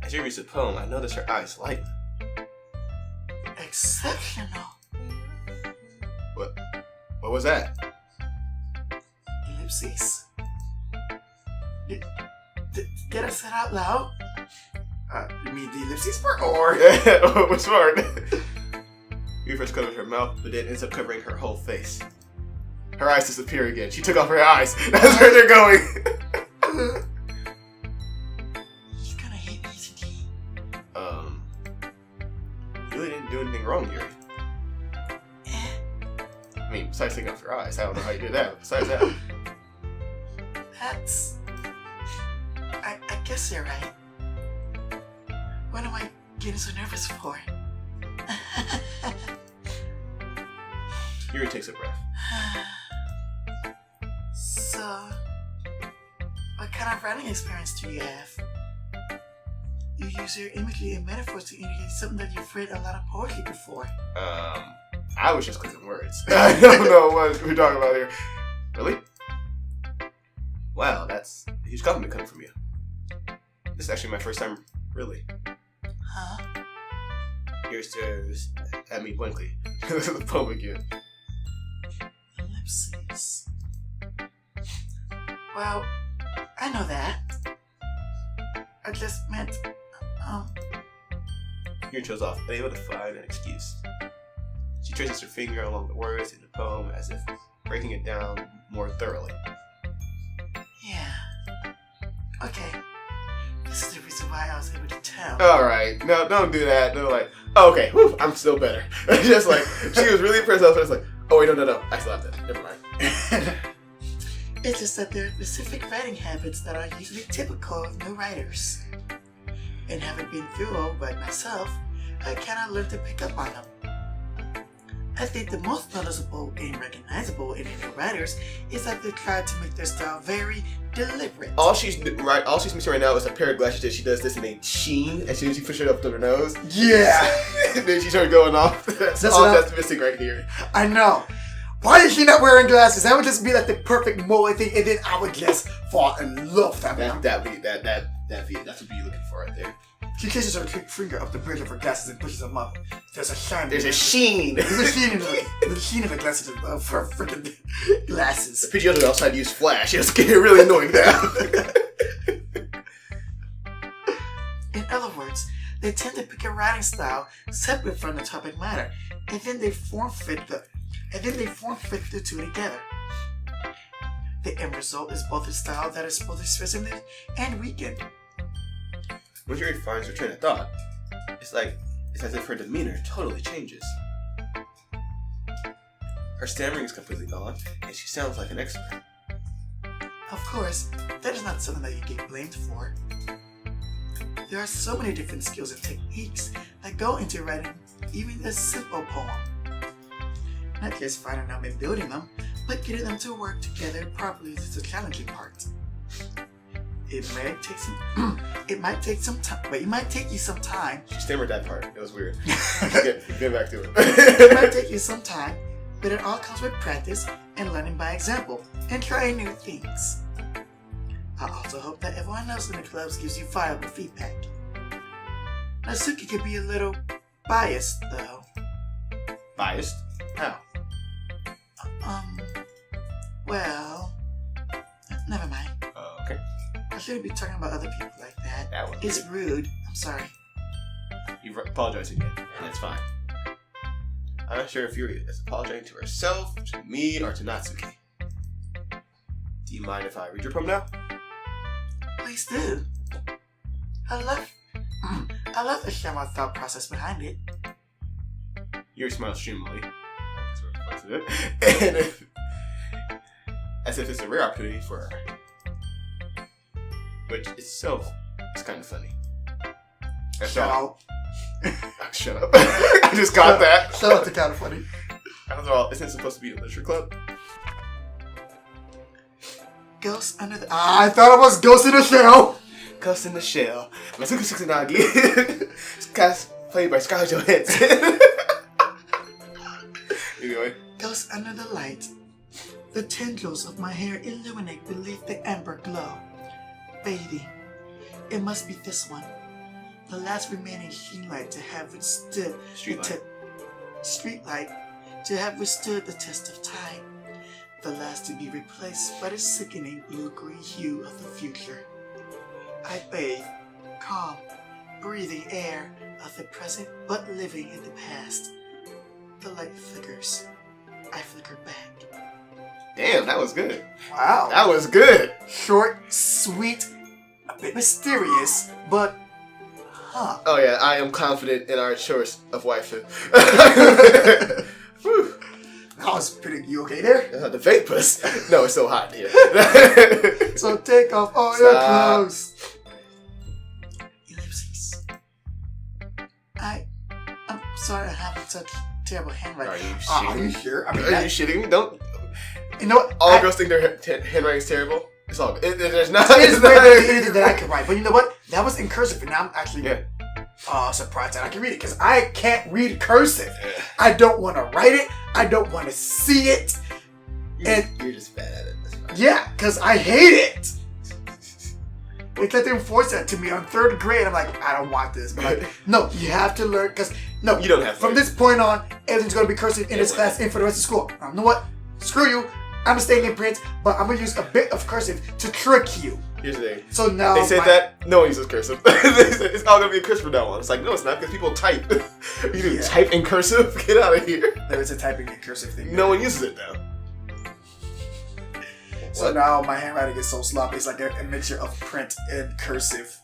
As you read the poem, I notice her eyes lighten. Exceptional. What was that? Ellipses. Did I say it out loud? You mean the ellipses part or? Which part? You first covers her mouth, but then ends up covering her whole face. Her eyes disappear again. She took off her eyes. That's where they're going. He's gonna hate me, isn't he? You really didn't do anything wrong, Yuri. I mean, besides taking off your eyes, I don't know how you did that. But besides that, That's... I guess you're right. What am I getting so nervous for? Yuri takes a breath. So, what kind of writing experience do you have? You use your imagery and metaphors to indicate something that you've read a lot of poetry before. I was just clicking words. I don't know what we're talking about here. Really? Wow, that's a huge compliment coming from you. This is actually my first time, really. Huh? Yuri stares at me blankly. The poem again. Ellipses. Well, I know that. I just meant, Yuri trails off, unable to find an excuse. She traces her finger along the words in the poem as if breaking it down more thoroughly. Yeah. Okay. This is the reason why I was able to tell. Alright, no, don't do that. No, like, oh, okay, whew, I'm still better. Just like, she was really impressed. I was like, oh, wait, no. I still have that. Never mind. It's just that there are specific writing habits that are usually typical of new writers. And having been through all by myself, I cannot learn to pick up on them. I think the most noticeable and recognizable in new writers is that they try to make their style very deliberate. All she's missing right now is a pair of glasses that she does this in a sheen as soon as she pushes it up to her nose. Yeah! And then she started going off. That's all that's missing right here. I know. Why is she not wearing glasses? That would just be like the perfect mole thing, and then I would just fall in love with that. That's what you're looking for right there. She kisses her finger up the bridge of her glasses and pushes them up. There's a shine. There's a sheen. There's a sheen in the sheen of the glasses of her freaking glasses. The PG other outside use flash. It's getting really annoying now. In other words, they tend to pick a writing style separate from the topic matter, and then they form fit the two together. The end result is both a style that is both expressive and weakened. When Yuri finds her train of thought, it's as if her demeanor totally changes. Her stammering is completely gone, and she sounds like an expert. Of course, that is not something that you get blamed for. There are so many different skills and techniques that go into writing even a simple poem. Not just finding them and building them, but getting them to work together properly is the challenging part. It might take some time, but it might take you some time. She stammered that part. It was weird. Get back to it. It might take you some time, but it all comes with practice and learning by example and trying new things. I also hope that everyone else in the clubs gives you viable feedback. Natsuki can be a little biased, though. Biased? How? Well, never mind. Okay. I shouldn't be talking about other people like that. That one. It's rude. I'm sorry. You've apologized again, and that's fine. I'm not sure if Yuri is apologizing to herself, to me, or to Natsuki. Do you mind if I read your poem now? Please do. I love to share my thought process behind it. Yuri smiles streamily. And as if it's a rare opportunity for her. Which itself is kind of funny. Shout out. Shut up. I just got that. Shout out to kind of funny. After all, isn't it supposed to be a literature club? Ghost under the... I thought it was Ghost in the Shell. Ghost in the Shell. Masuka Sukusanagi. Cast played by Scarlett Johansson. Anyway. Ghost under the light. The tendrils of my hair illuminate beneath the amber glow. Fading. It must be this one. The last remaining sheen light to have withstood street light to have withstood the test of time. The last to be replaced by the sickening blue-green hue of the future. I bathe, calm, breathing air of the present but living in the past. The light flickers. I flicker back. Damn, that was good. Wow. That was good. Short, sweet, a bit mysterious, but huh. Oh yeah, I am confident in our choice of waifu. That was pretty... You okay there? The vaporous. No, it's so hot here. So take off all your clothes. Ellipses. I'm sorry I have such terrible handwriting. Are you sure? Are you sure? I mean, are you shitting me? Don't. You know what? All girls think their handwriting is terrible. It's all. There's not. It's barely anything that I can write. But you know what? That was in cursive, and now I'm actually surprised that I can read it because I can't read cursive. I don't want to write it. I don't want to see it. You're just bad at it. Yeah, because I hate it. It's like they enforced that to me on 3rd grade. I'm like, I don't want this. But like, no, you have to learn. Because, no, you don't have to. From this point on, everything's going to be cursive in this class and for the rest of school. You know what? Screw you. I'm staying in print, but I'm going to use a bit of cursive to trick you. Here's the thing. So now they said that no one uses cursive. They said it's all going to be a cursive from now on. It's like, no, it's not because people type. You do type in cursive? Get out of here. There is a typing in cursive thing. No one uses it now. So now my handwriting is so sloppy. It's like a mixture of print and cursive.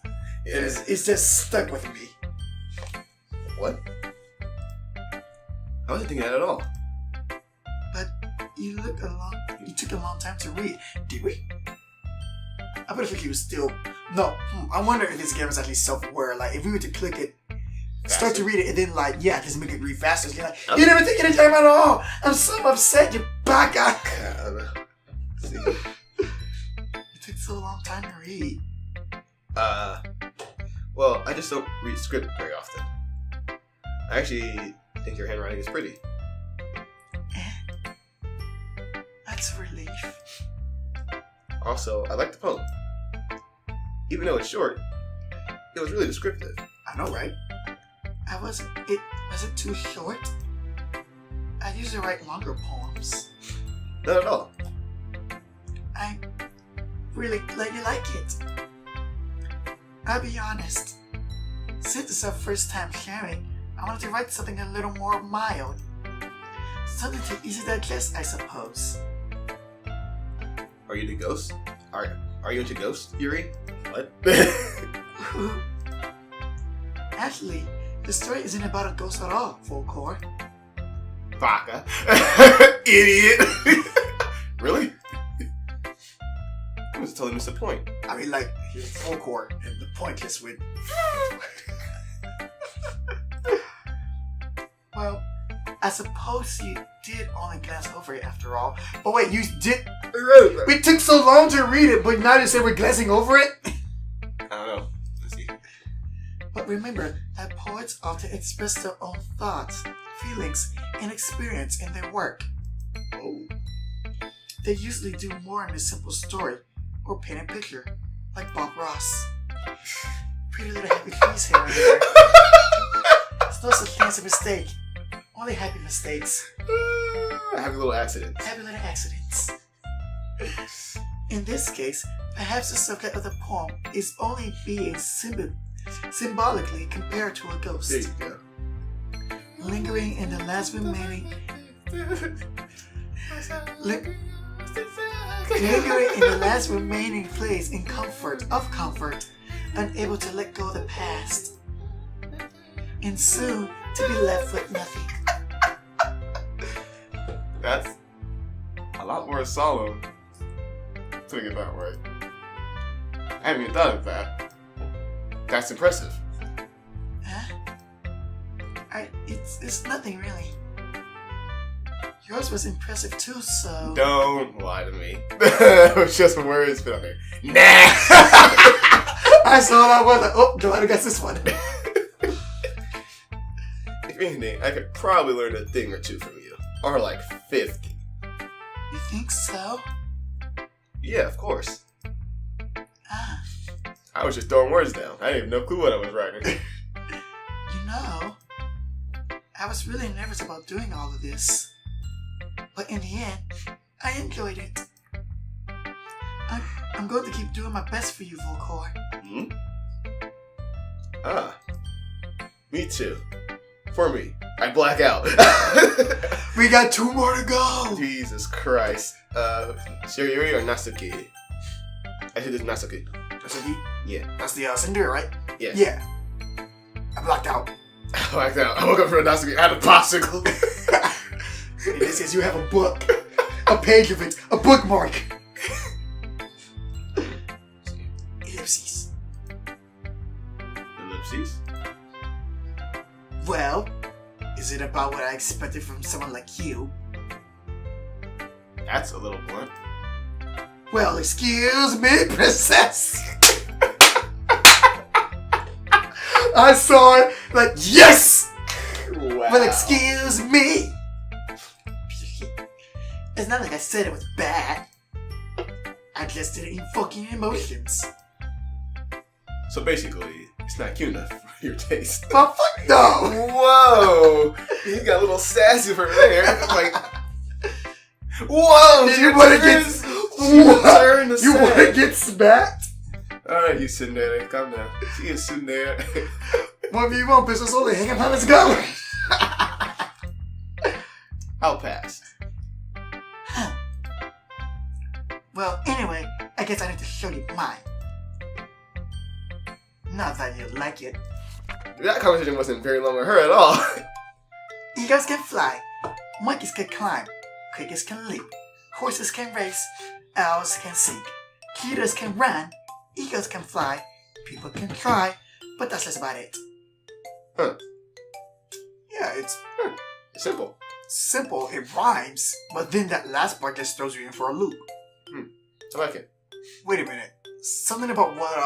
Yeah. It's just stuck with me. What? I wasn't thinking that at all. But you took a long time to read. Did we? I better think you was still... No. I wonder if this game is actually self-aware. Like, if we were to click it, start to read it, and then like, just make it read faster. So you're like, you never take any time at all. I'm so upset, you baka. See. It took so long time to read. Well, I just don't read script very often. I actually think your handwriting is pretty. That's a relief. Also, I like the poem. Even though it's short, it was really descriptive. I know, right? Was it too short? I usually write longer poems. Not at all. I really like it. I'll be honest. Since it's our first time sharing, I wanted to write something a little more mild. Something to easy digest, I suppose. Are you the ghost? Are you into ghosts, Yuri? What? Actually, the story isn't about a ghost at all, Volkor. Baka. Idiot. Really? I was totally missed the point. I mean, like, here's Volkor and the pointless with... Well, I suppose you did only glance over it after all. But wait, you did... We took so long to read it, but now you say we're glancing over it? I don't know. Let's see. But remember that poets often express their own thoughts, feelings, and experience in their work. Oh. They usually do more in a simple story or paint a picture, like Bob Ross. Pretty little happy face here and there. It's no such thing as a mistake. Only happy mistakes. Happy little accidents. Happy little accidents. In this case, perhaps the subject of the poem is only being symbolically compared to a ghost. There you go. Lingering in the last remaining... Lingering in the last remaining place in comfort, unable to let go of the past. And soon to be left with nothing. That's a lot more solemn. Putting it that way. I haven't even thought of that. That's impressive. Huh? It's nothing really. Yours was impressive too, so... Don't lie to me. It was just words put on there. Nah! I saw that one, like, oh, Jelani gets this one. If anything, I could probably learn a thing or two from you. Or like 50. You think so? Yeah, of course. Ah. I was just throwing words down. I didn't have no clue what I was writing. You know, I was really nervous about doing all of this. But in the end, I enjoyed it. I'm going to keep doing my best for you, Volkor. Hmm? Ah. Me too. For me. I black out. We got 2 more to go! Jesus Christ. Yuri or Natsuki? I think it's Natsuki. Natsuki? Yeah. That's the cinder, right? Yes. Yeah. I blacked out. I blacked out. I woke up from a Natsuki. I had a popsicle. It says you have a book. A page of it. A bookmark. Ellipses. Ellipses? Well, is it about what I expected from someone like you? That's a little blunt. Well, excuse me, princess. I saw it like, yes! Wow. Well, excuse me. It's not like I said it was bad. I just did it in fucking emotions. So basically, it's not cute enough for your taste. Oh, fuck no! Whoa! You got a little sassy from there. Like, whoa! You wanna get... Turn the You wanna get smacked? Alright, you sitting there. Calm down. She is sitting there. 1v1, business only. Hang on, let's go. I'll pass. Huh. Well, anyway, I guess I need to show you mine. Not that you like it. That conversation wasn't very long with her at all. Eagles can fly, monkeys can climb, crickets can leap, horses can race, owls can sing, cheetahs can run, eagles can fly, people can try, but that's just about it. Huh. Yeah, it's Simple. simple, it rhymes, but then that last part just throws you in for a loop. I like it. Wait a minute. Something about what,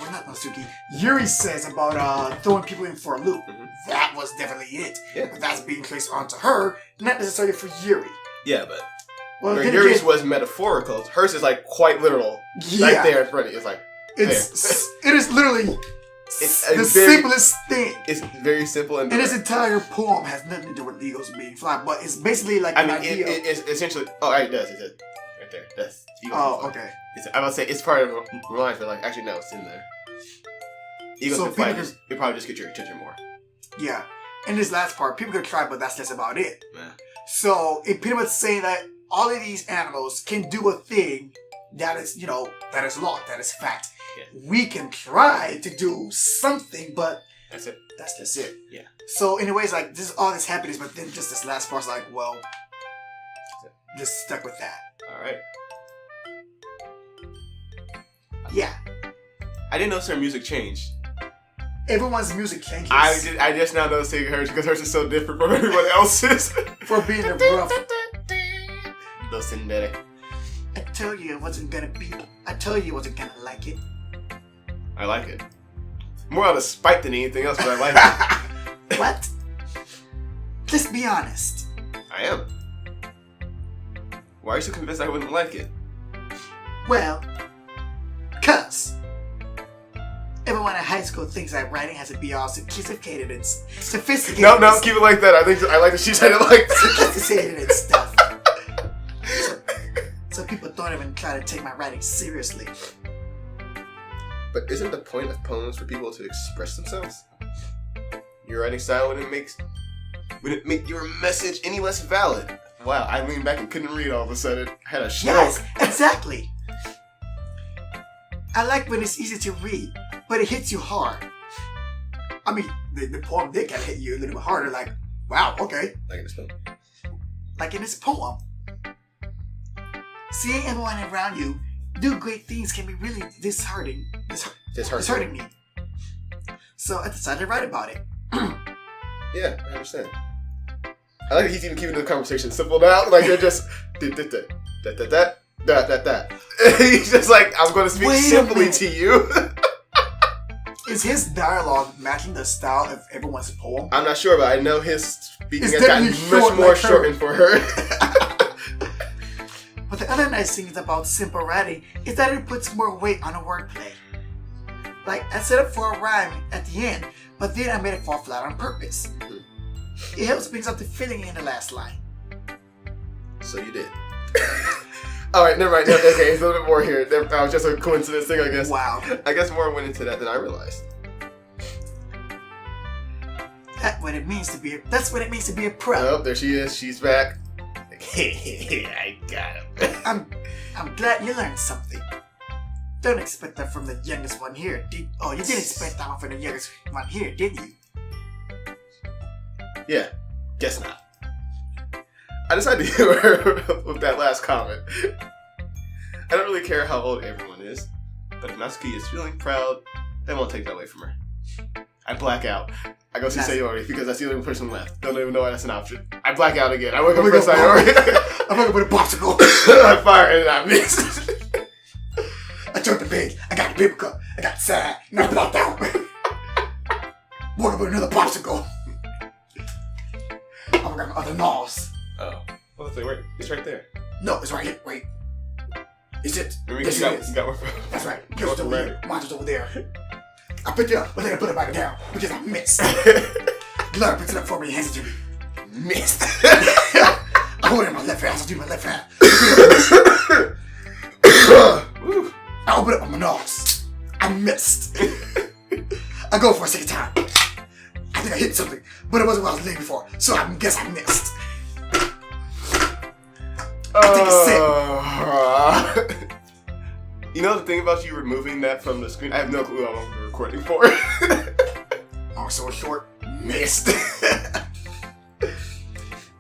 well, not Natsuki, Yuri says about, throwing people in for a loop. Mhm. That was definitely it. Yeah. But that's being placed onto her, not necessarily for Yuri. Yeah, but Well, where then Yuri's again, was metaphorical, hers is like quite literal. yeah, Right there in front of you. It's like, it is literally It's the very- simplest thing. it's very simple and And this direct. entire poem has nothing to do with eagles being fly, but it's basically like I an mean, idea. it's essentially. Oh, it does. It does. Right there. That's. Oh, okay. I would say it's part of the lines, but like, actually, no, it's in there. Eagles So can fly. people You probably just get your attention more. Yeah. In this last part, people can try, but that's just about it. Yeah. So it pretty much saying that all of these animals can do a thing that is, you know, that is law, that is fact. Yeah. We can try to do something, but That's it. that's just it. Yeah. So in a way, it's like this is all this happiness, but then just this last part's like, well, just stuck with that. All right. Yeah. I didn't notice her music changed. Everyone's music changes I just now noticing hers because hers is so different from everyone else's. for being a rough. The synthetic. I told you it wasn't gonna be. I told you you wasn't gonna like it. I like it. More out of spite than anything else, but I like it. What? Just be honest. I am. Why are you so convinced I wouldn't like it? Well, cuz everyone in high school thinks that writing has to be all sophisticated and sophisticated. No, keep it like that. I like that she said it like that. Sophisticated and stuff. So people don't even try to take my writing seriously. But isn't the point of poems for people to express themselves? Your writing style wouldn't make your message any less valid. Wow, I leaned back and couldn't read all of a sudden. I had a stroke. Yes, exactly. I like when it's easy to read, but it hits you hard. I mean, the poem did kind of hit you a little bit harder, like, wow, okay. Like in the spell. like in his poem. Seeing everyone around you do great things can be really disheartening. Disheartening me. So I decided to write about it. Yeah, I understand. I like that he's even keeping the conversation simple now. Like they're just that. He's just like, I'm going to speak simply to you. Is his dialogue matching the style of everyone's poem? I'm not sure, but I know his speaking has definitely gotten much more shortened for her. But the other nice thing about simple writing is that it puts more weight on a wordplay. Like, I set up for a rhyme at the end, but then I made it fall flat on purpose. It helps brings up the feeling in the last line. So you did. Alright, never mind. Okay, it's a little bit more here. That was just a coincidence thing, I guess. Wow. I guess more went into that than I realized. That's what it means to be a pro. Oh, there she is. She's back. I got him. I'm glad you learned something. Don't expect that from the youngest one here. You didn't expect that one from the youngest one here, did you? Yeah, guess not. I decided to hit her with that last comment. I don't really care how old everyone is, but if Natsuki is feeling proud, they won't take that away from her. I black out. I go see Sayori because that's the only person left. Don't even know why that's an option. I black out again. I wake up for Sayori. I'm gonna put a popsicle. I fire and I miss. I turned the page. I got the paper cup. I got sad. And I blacked out. Woke up with another popsicle. I got my other nose. Oh. Well, it's right there. No, it's right here. Wait. Is it? Yes, you got one. That's right. Yours over here. Mine's over there. I picked it up, but then I put it back down because I missed. Glad picks it up for me and hands it to me. Missed. I hold it in my left hand. I'll do my left hand. I open it up on my nose. I missed. I go for a second time. I think I hit something, but it wasn't what I was looking for, so I guess I missed. I take a sip. You know the thing about you removing that from the screen? I have no clue how long we're recording for. Oh, so short. Missed.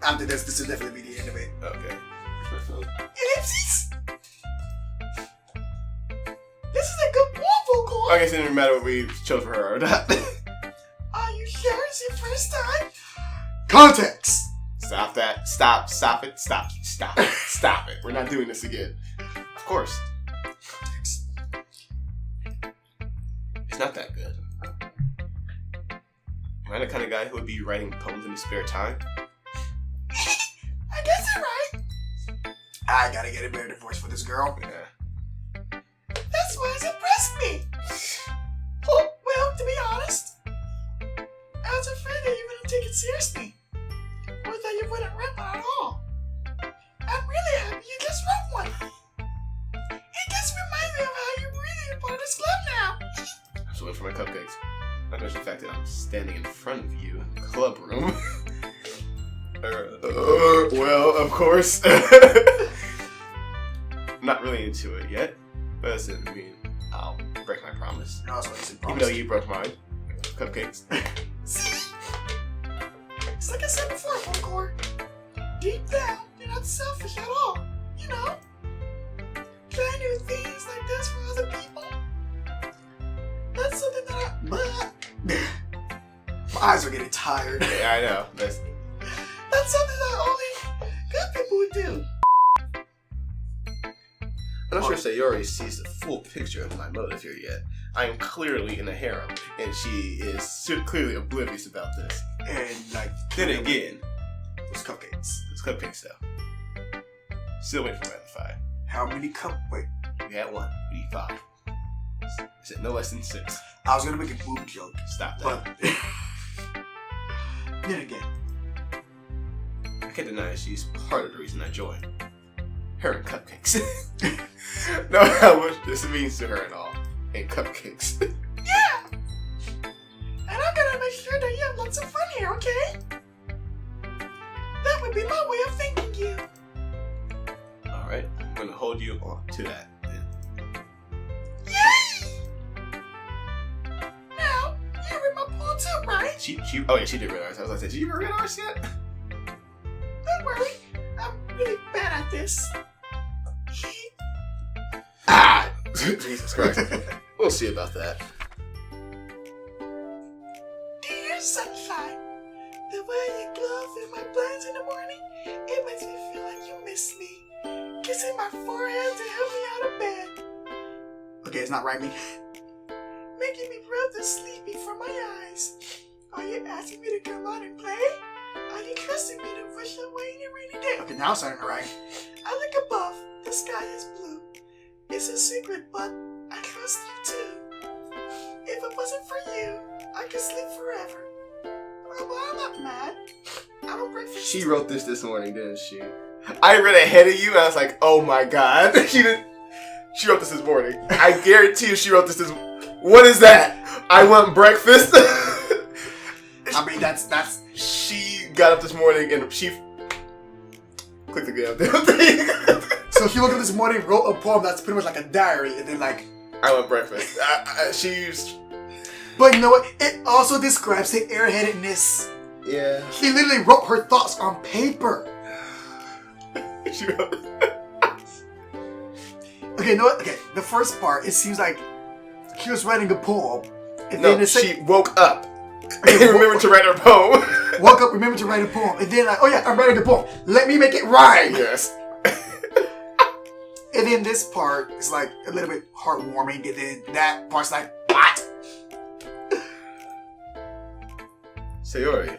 After this will definitely be the end of it. Okay. Ellipses. This is a good poem, Volkor. I guess it didn't matter what we chose for her or not. Are you sure it's your first time? Context. Stop that. Stop it. Stop it. We're not doing this again. Of course. Context. It's not that good. Am I the kind of guy who would be writing poems in his spare time? I guess you're right. I gotta get a better divorce for this girl. Yeah. That's why it's impressed me. Oh, well, to be honest, I was afraid that you wouldn't take it seriously. Or that you wouldn't write one at all. I'm really happy you just wrote one. It just reminds me of how you're really a part of this club now. I'm just waiting for my cupcakes. Not to mention the fact that I'm standing in front of you in the club room. Well, of course. I'm not really into it yet, but that doesn't mean I'll break my promise. No, that's what I said. Even though you broke mine. Cupcakes. See? It's like I said before, Volkor. Deep down, you're not selfish at all. You know? Trying to do things like this for other people. That's something that my eyes are getting tired. Yeah, I know. That's something that only good people would do. I'm not sure Sayori sees the full picture of my motive here yet. I am clearly in a harem, and she is clearly oblivious about this. And, like, then again, those cupcakes. Those cupcakes, though. Still waiting for my other 5. How many Wait. We had 1. We need 5. I said no less than 6. I was gonna make a boob joke. Stop that. But then again, I can't deny she's part of the reason I joined. Her and cupcakes. Know how much this means to her and all. And cupcakes. Yeah! And I'm gonna make sure that you have lots of fun here, okay? That would be my way of thanking you. Alright, I'm gonna hold you on to that then. Yay! Now, you read my poem too, right? Oh yeah, she did realize. I was like, did you ever realize yet? Don't worry. this. Ah! Jesus Christ. We'll see about that. Dear sunshine, the way you glow through my blinds in the morning, it makes me feel like you miss me. Kissing my forehead to help me out of bed. Okay, it's not rhyming. Making me rub the sleep before my eyes. Are you asking me to come out and play? Are you trusting me to rush away in a rainy day? Okay, now it's starting to rhyme. I look above, the sky is blue. It's a secret, but I trust you too. If it wasn't for you, I could sleep forever. Oh, well, I'm not mad. I don't breakfast. She wrote this morning, didn't she? I read ahead of you and I was like, oh my god. She wrote this morning. I guarantee you she wrote this What is that? I want breakfast. I mean, that's. She got up this morning and she clicked the goddamn thing. So she woke up this morning, wrote a poem that's pretty much like a diary, and then like, I want breakfast. She used. But you know what? It also describes the airheadedness. Yeah. She literally wrote her thoughts on paper. She wrote. Okay, you know what? Okay, the first part, it seems like she was writing a poem. And No, then she woke up and remembered to write her poem. Woke up, remembered to write a poem. And then like, oh yeah, I'm writing a poem. Let me make it rhyme. Yes. And then this part is like a little bit heartwarming. And then that part's like, what? Sayori.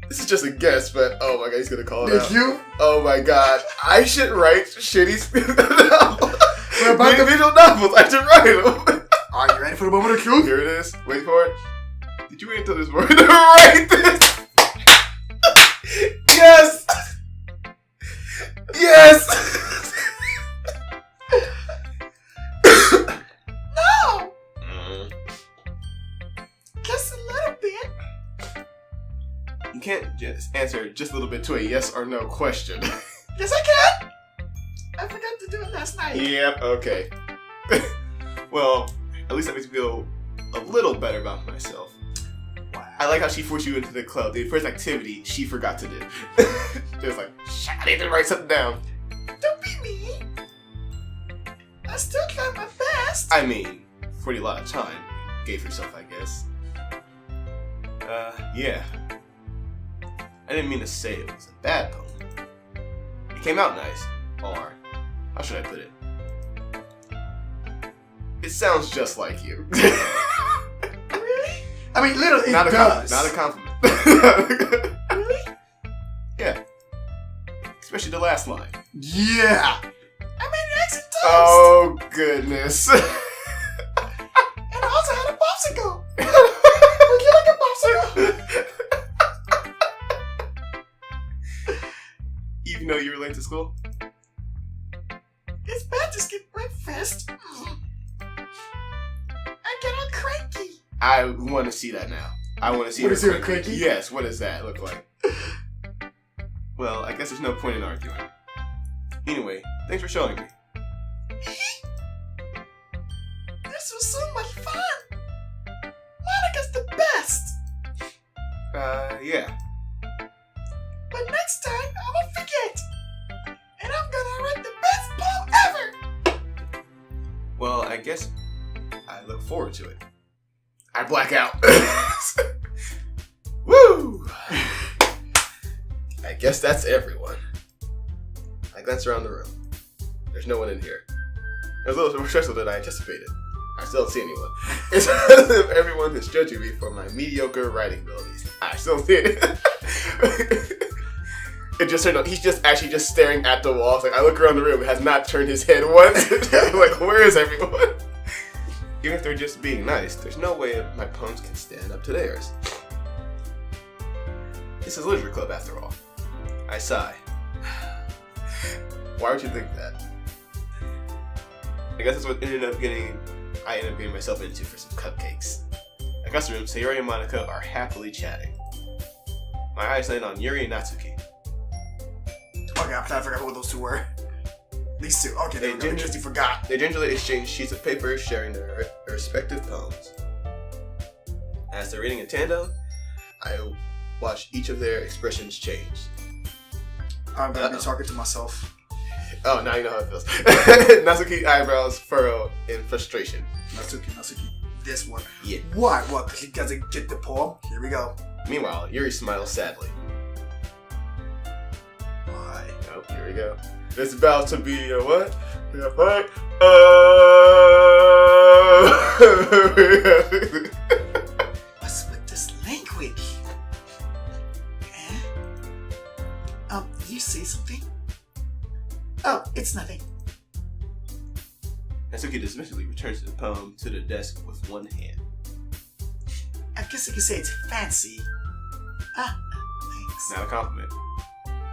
This is just a guess, but oh my god, he's gonna call it Did out. you? Oh my god, I should write shitty about individual novels. I should write them. Are you ready for the moment of truth? Here it is. Wait for it. Did you wait until this morning to write this? Yes. Yes. No! Just a little bit. You can't just answer just a little bit to a yes or no question. Yes, I can. I forgot to do it last night. Yep, okay. Well, at least that makes me feel a little better about myself. Wow. I like how she forced you into the club. The first activity she forgot to do. Just like, shit, I need to write something down. Don't be mean. I still tried my best. I mean, for a lot of time. Gave yourself, I guess. Yeah. I didn't mean to say it was a bad poem. It came out nice. Or, how should I put it? It sounds just like you. Really? I mean, literally, Not it a does. not a compliment. Really? Yeah. Especially the last line. Yeah. I made eggs and toast. Oh, goodness. And I also had a popsicle. Would you like a popsicle? Even though you were late to school? It's bad to skip breakfast. I get all cranky. I want to see that now. I want to see What her is your cranky? Yes, what does that look like? Well, I guess there's no point in arguing. Anyway, thanks for showing me. This was so much fun. Monica's the best. Yeah. But next time, I won't forget. And I'm gonna write the best poem ever. Well, I guess I look forward to it. I black out. Woo! I guess that's everyone. I glance around the room. There's no one in here. It was a little more stressful than I anticipated. I still don't see anyone. It's as if everyone is judging me for my mediocre writing abilities. I still don't see it. It just turned out he's just actually just staring at the wall. It's like I look around the room, it has not turned his head once. I'm like, where is everyone? Even if they're just being nice, there's no way my poems can stand up to theirs. This is literature club after all. I sigh. Why would you think that? I guess that's what I ended up getting myself into for some cupcakes. Across the room, Sayori and Monica are happily chatting. My eyes land on Yuri and Natsuki. Okay, I forgot what those two were. These two. Okay, they They just you forgot. They gingerly exchange sheets of paper, sharing their respective poems. As they're reading in tandem, I watch each of their expressions change. I'm gonna be talking to myself. Oh, now you know how it feels. Natsuki eyebrows furrow in frustration. Natsuki, this one. Yeah. Why? What? Because he doesn't get the poem? Here we go. Meanwhile, Yuri smiles sadly. Why? Oh, here we go. It's about to be a what? A what? What's with this language? You say something? Oh, it's nothing. Natsuki dismissively returns the poem to the desk with one hand. I guess you could say it's fancy. Ah, thanks. Not a compliment.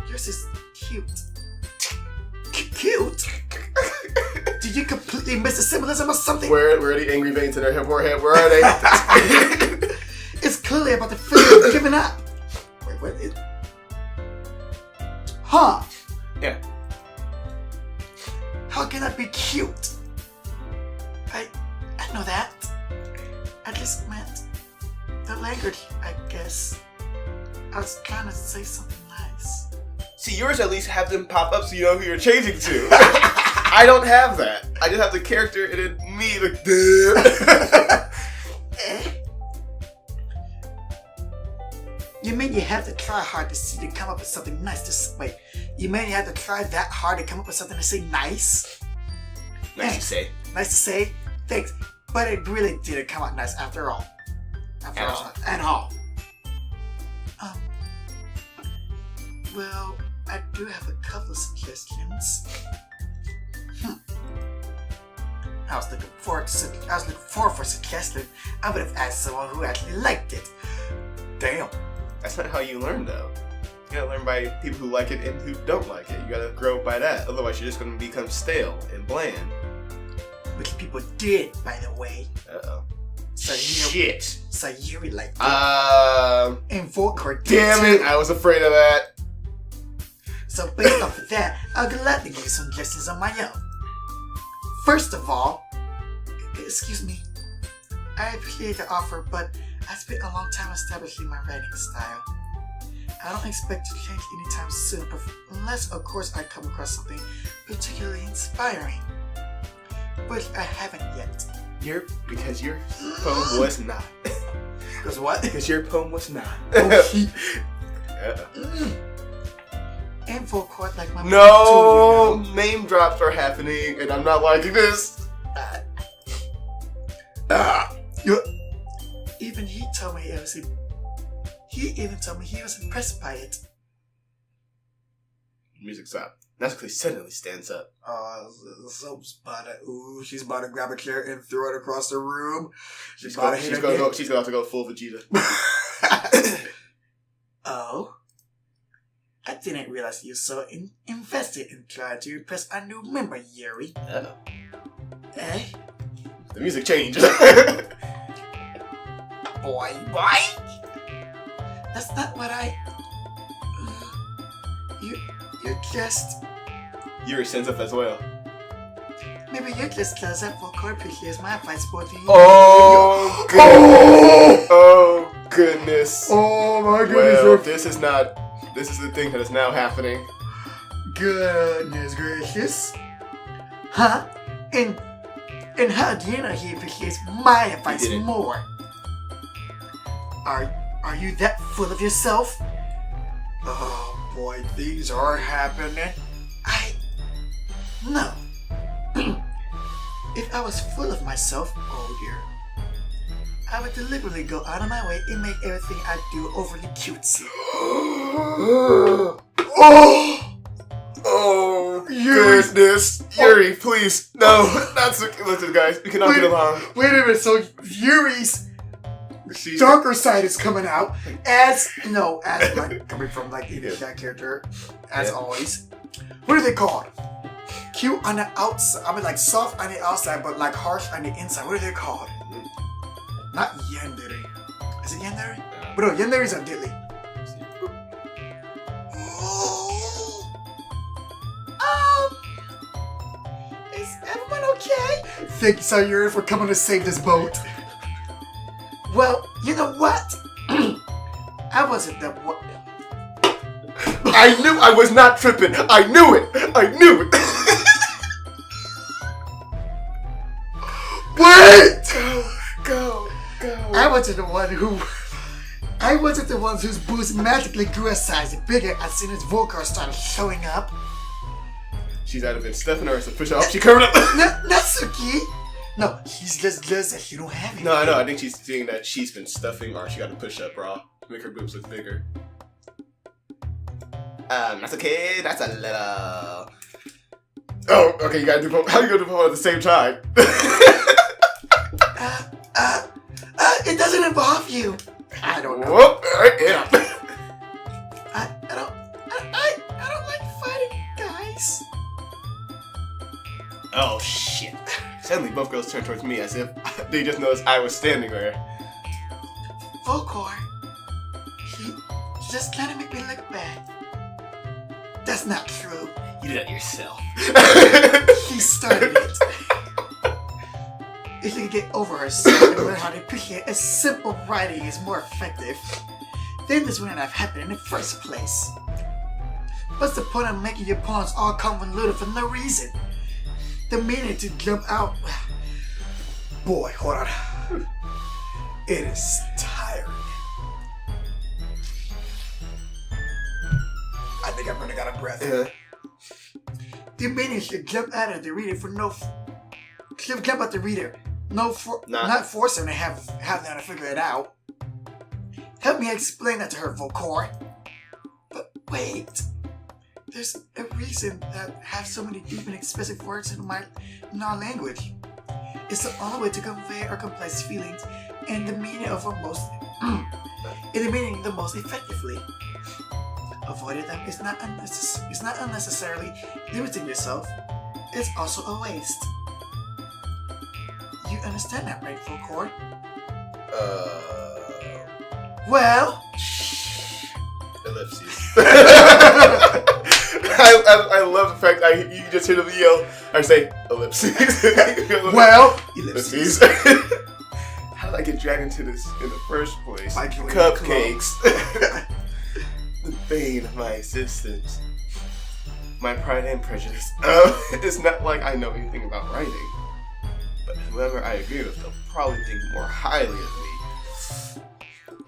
Yours is cute. Cute? Did you completely miss the symbolism or something? Where are the angry veins in her forehead? Where are they? It's clearly about the feeling of giving up. Wait, what? Huh? Yeah. How can that be cute? I know that. I just meant the language, I guess. I was trying to say something nice. See, yours at least have them pop up so you know who you're changing to. I don't have that. I just have the character and then me like, duh. You mean you have to try hard to come up with something nice? Wait, you mean you have to try that hard to come up with something to say nice? Nice to say. Nice to say? Thanks. But it really didn't come out nice after all. At all. Well, I do have a couple of suggestions. I was looking forward for a suggestion. I would have asked someone who actually liked it. Damn. That's not how you learn, though. You gotta learn by people who like it and who don't like it. You gotta grow by that. Otherwise, you're just gonna become stale and bland. Which people did, by the way. Uh-oh. Shit. So Yuri liked it. And Volkor did Damn it, I was afraid of that. So based off of that, I'll gladly give you some suggestions on my own. First of all, excuse me, I appreciate the offer, but I spent a long time establishing my writing style. I don't expect to change anytime soon, unless, of course, I come across something particularly inspiring. But I haven't yet. Because your poem was not. Because what? Because your poem was not. And Volkor, like my no, too, you know. Name drops are happening, and I'm not liking this. Even he told me it was. He even told me he was impressed by it. Music stopped. Natsuki suddenly stands up. Soap's about to. Ooh, she's about to grab a chair and throw it across the room. She's gonna have to go full Vegeta. Oh. I didn't realize you were so invested in trying to impress a new member, Yuri. Uh-oh. Eh? The music changed. Boy. That's not what I... You're just... Yuri stands up as well. Maybe you're just close up for appreciates my advice for you. Oh, goodness. Oh, goodness. Oh, my goodness. Well, this is the thing that is now happening. Goodness gracious. Huh? And how do you know he appreciates my advice more? Are you that full of yourself? Oh boy, things are happening. No. If I was full of myself, Oh dear. I would deliberately go out of my way and make everything I do overly cutesy. Oh, goodness. Yuri, please. No. Listen, guys. We cannot get along. Wait a minute, so Yuri's darker side is coming out as like coming from like that character, as always. What are they called? Cute on the outside. I mean, like soft on the outside, but like harsh on the inside. What are they called? Not yandere. Is it yandere? But no, yandere is a dilly. Is everyone okay? Thank you, Sayuri, for coming to save this boat. Well, you know what? I wasn't the one. I knew I was not tripping. I knew it. I knew it. Wait! Go. I wasn't the one whose boost magically grew a size bigger as soon as Volkor started showing up. She's either been stuffing or it's a push off. She covered up. Natsuki! No, he's just that you don't have it. No, I know. I think she's seeing that she's been stuffing or she got a push up bra to make her boobs look bigger. That's okay. That's a little. Oh, okay. You gotta do both. How you gonna do both at the same time? It doesn't involve you. I don't know. Whoop! Yeah. I don't like fighting, guys. Oh shit! Suddenly, both girls turned towards me as if they just noticed I was standing there. Volkor, he just trying to make me look bad. That's not true. You did that yourself. He started it. If you can get over herself and learn how to appreciate a simple writing is more effective, then this wouldn't have happened in the first place. What's the point of making your poems all convoluted for no reason? The meaning to jump out. Boy, hold on. It is tiring. I think I'm running out of breath. The meaning should jump out of the reader for no. Should jump out the reader. Not force him to have them to figure it out. Help me explain that to her, Volkor. But wait. There's a reason that have so many deep and expressive words in our language. It's the only way to convey our complex feelings and the meaning of our most the most effectively. Avoiding them is not unnecessarily limiting yourself. It's also a waste. You understand that, right, Volkor? Well... Ellipses. I love the fact you just hear the yell. I say ellipses. Well, ellipses. How did I get dragged into this in the first place? By joining Cupcakes. The bane of my existence. My pride and prejudice. It's not like I know anything about writing. But whoever I agree with, they'll probably think more highly of me.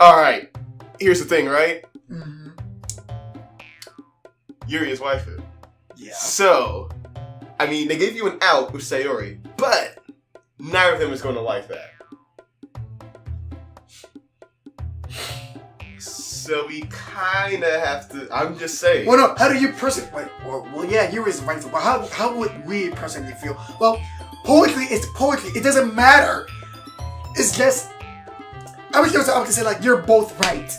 Alright, here's the thing, right? Mm-hmm. Yuri is waifu. Yeah. So, I mean, they gave you an out with Sayori, but neither of them is going to like that. So we kind of have to, I'm just saying. Well, no, how do you personally, well, yeah, Yuri is waifu, but how would we personally feel? Well, poetry is poetry. It doesn't matter. It's just, I was going to say, like, you're both right.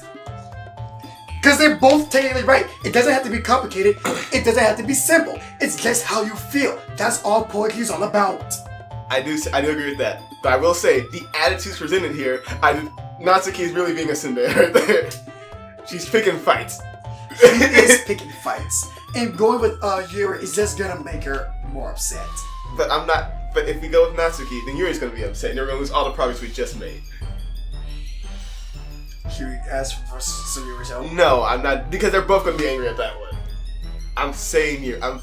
Because they're both technically right. It doesn't have to be complicated. It doesn't have to be simple. It's just how you feel. That's all poetry is all about. I do agree with that. But I will say, the attitudes presented here, Natsuki is really being a tsundere right there. She's picking fights. She is picking fights. And going with Yuri is just going to make her more upset. But if we go with Natsuki, then Yuri's going to be upset. And we're going to lose all the progress we just made. Yuri asked for Yuri's help? No, I'm not, because they're both going to be angry at that one. I'm saying Yuri. I'm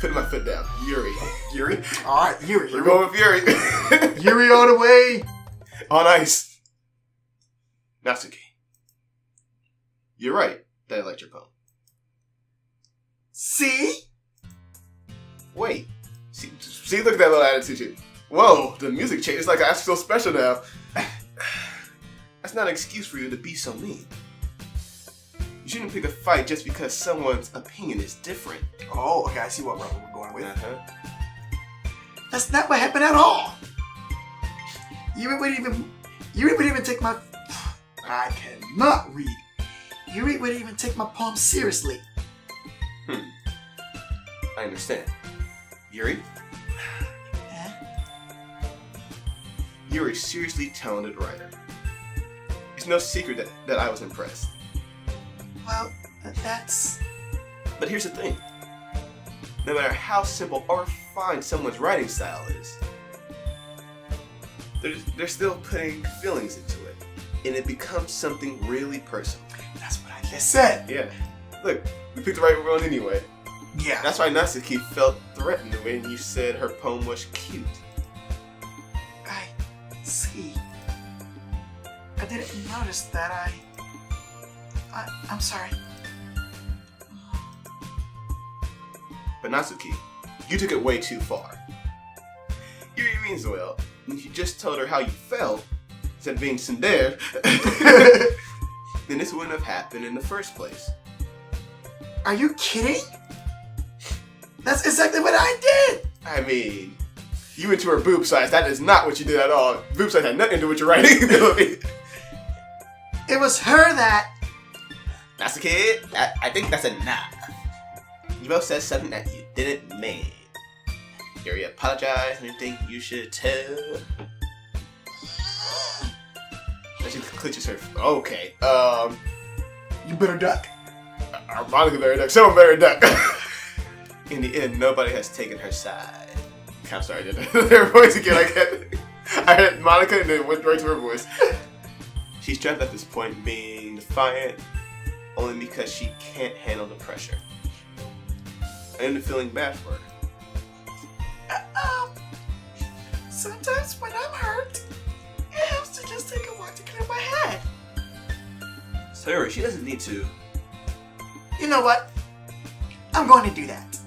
putting my foot down. Yuri. Yuri? Alright, Yuri. We're going with Yuri. Yuri all the way. On ice. Natsuki. You're right that I liked your poem. See? Wait. See, look at that little attitude. Whoa, the music changed. It's like I feel special now. That's not an excuse for you to be so mean. You shouldn't pick a fight just because someone's opinion is different. Oh, okay, I see what we're going with. Uh-huh. That's not what happened at all. Yuri would even take my... I cannot read. Yuri wouldn't even take my poem seriously. I understand. Yuri? Huh? You're a seriously talented writer. It's no secret that I was impressed. Well, that's... But here's the thing. No matter how simple or refined someone's writing style is, they're still putting feelings into it. And it becomes something really personal. That's what I just said. Yeah. Look, we picked the right one anyway. Yeah. That's why Natsuki felt threatened when you said her poem was cute. I see. I didn't notice that. I'm sorry. But Natsuki, you took it way too far. Yuri means well. If you just told her how you felt, instead of being tsundere, then this wouldn't have happened in the first place. Are you kidding? That's exactly what I did! I mean, you went to her boob size. That is not what you did at all. Boob size had nothing to do with your writing ability. It was her that... Natsuki, I think that's enough. You both said something that you didn't mean. Yuri apologized. Anything you should tell? Then she clenches her. Okay. You better duck. Monica better duck. Someone better duck. In the end, nobody has taken her side. I'm sorry, I did her voice again. I heard Monica and then went right to her voice. She's trapped at this point, being defiant only because she can't handle the pressure. I end up feeling bad for her. Sometimes when I'm hurt, it helps to just take a walk to clear my head. Sorry, she doesn't need to. You know what? I'm going to do that.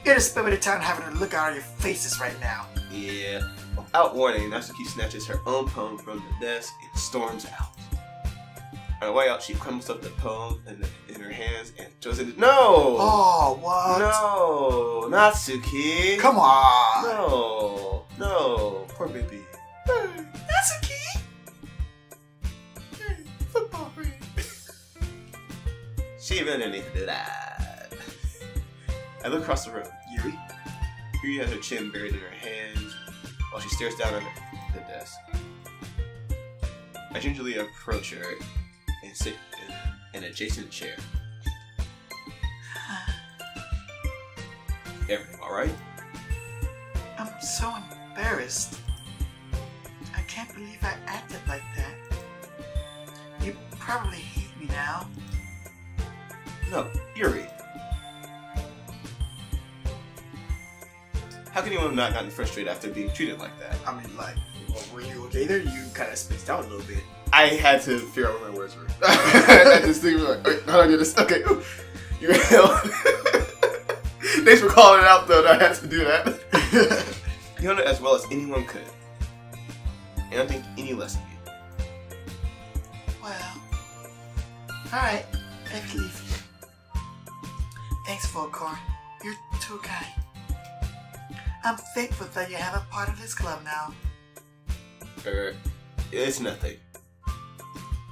You're the spirit of town having a look out of your faces right now. Yeah. Without warning, Natsuki snatches her own poem from the desk and storms out. On the way out, she crumbles up the poem in her hands and throws it. No! Oh, what? No! Natsuki! Come on! No, poor baby. That's a key! Football friend. She really didn't need to do that. I look across the room. Yuri? Yuri has her chin buried in her hands while she stares down at the desk. I gingerly approach her and sit in an adjacent chair. Everything alright? I'm so embarrassed. I can't believe I acted like that. You probably hate me now. No, Yuri. How can anyone have not gotten frustrated after being treated like that? I mean, like, well, were you okay there? You kind of spaced out a little bit. I had to figure out what my words were. I just think, like, wait, how do I do this? Okay, you're Thanks for calling it out, though, that I had to do that. You know it as well as anyone could. And I don't think any less of you. Well, alright, I believe you. Thanks, Volkor. You're too kind. I'm thankful that you have a part of this club now. It's nothing.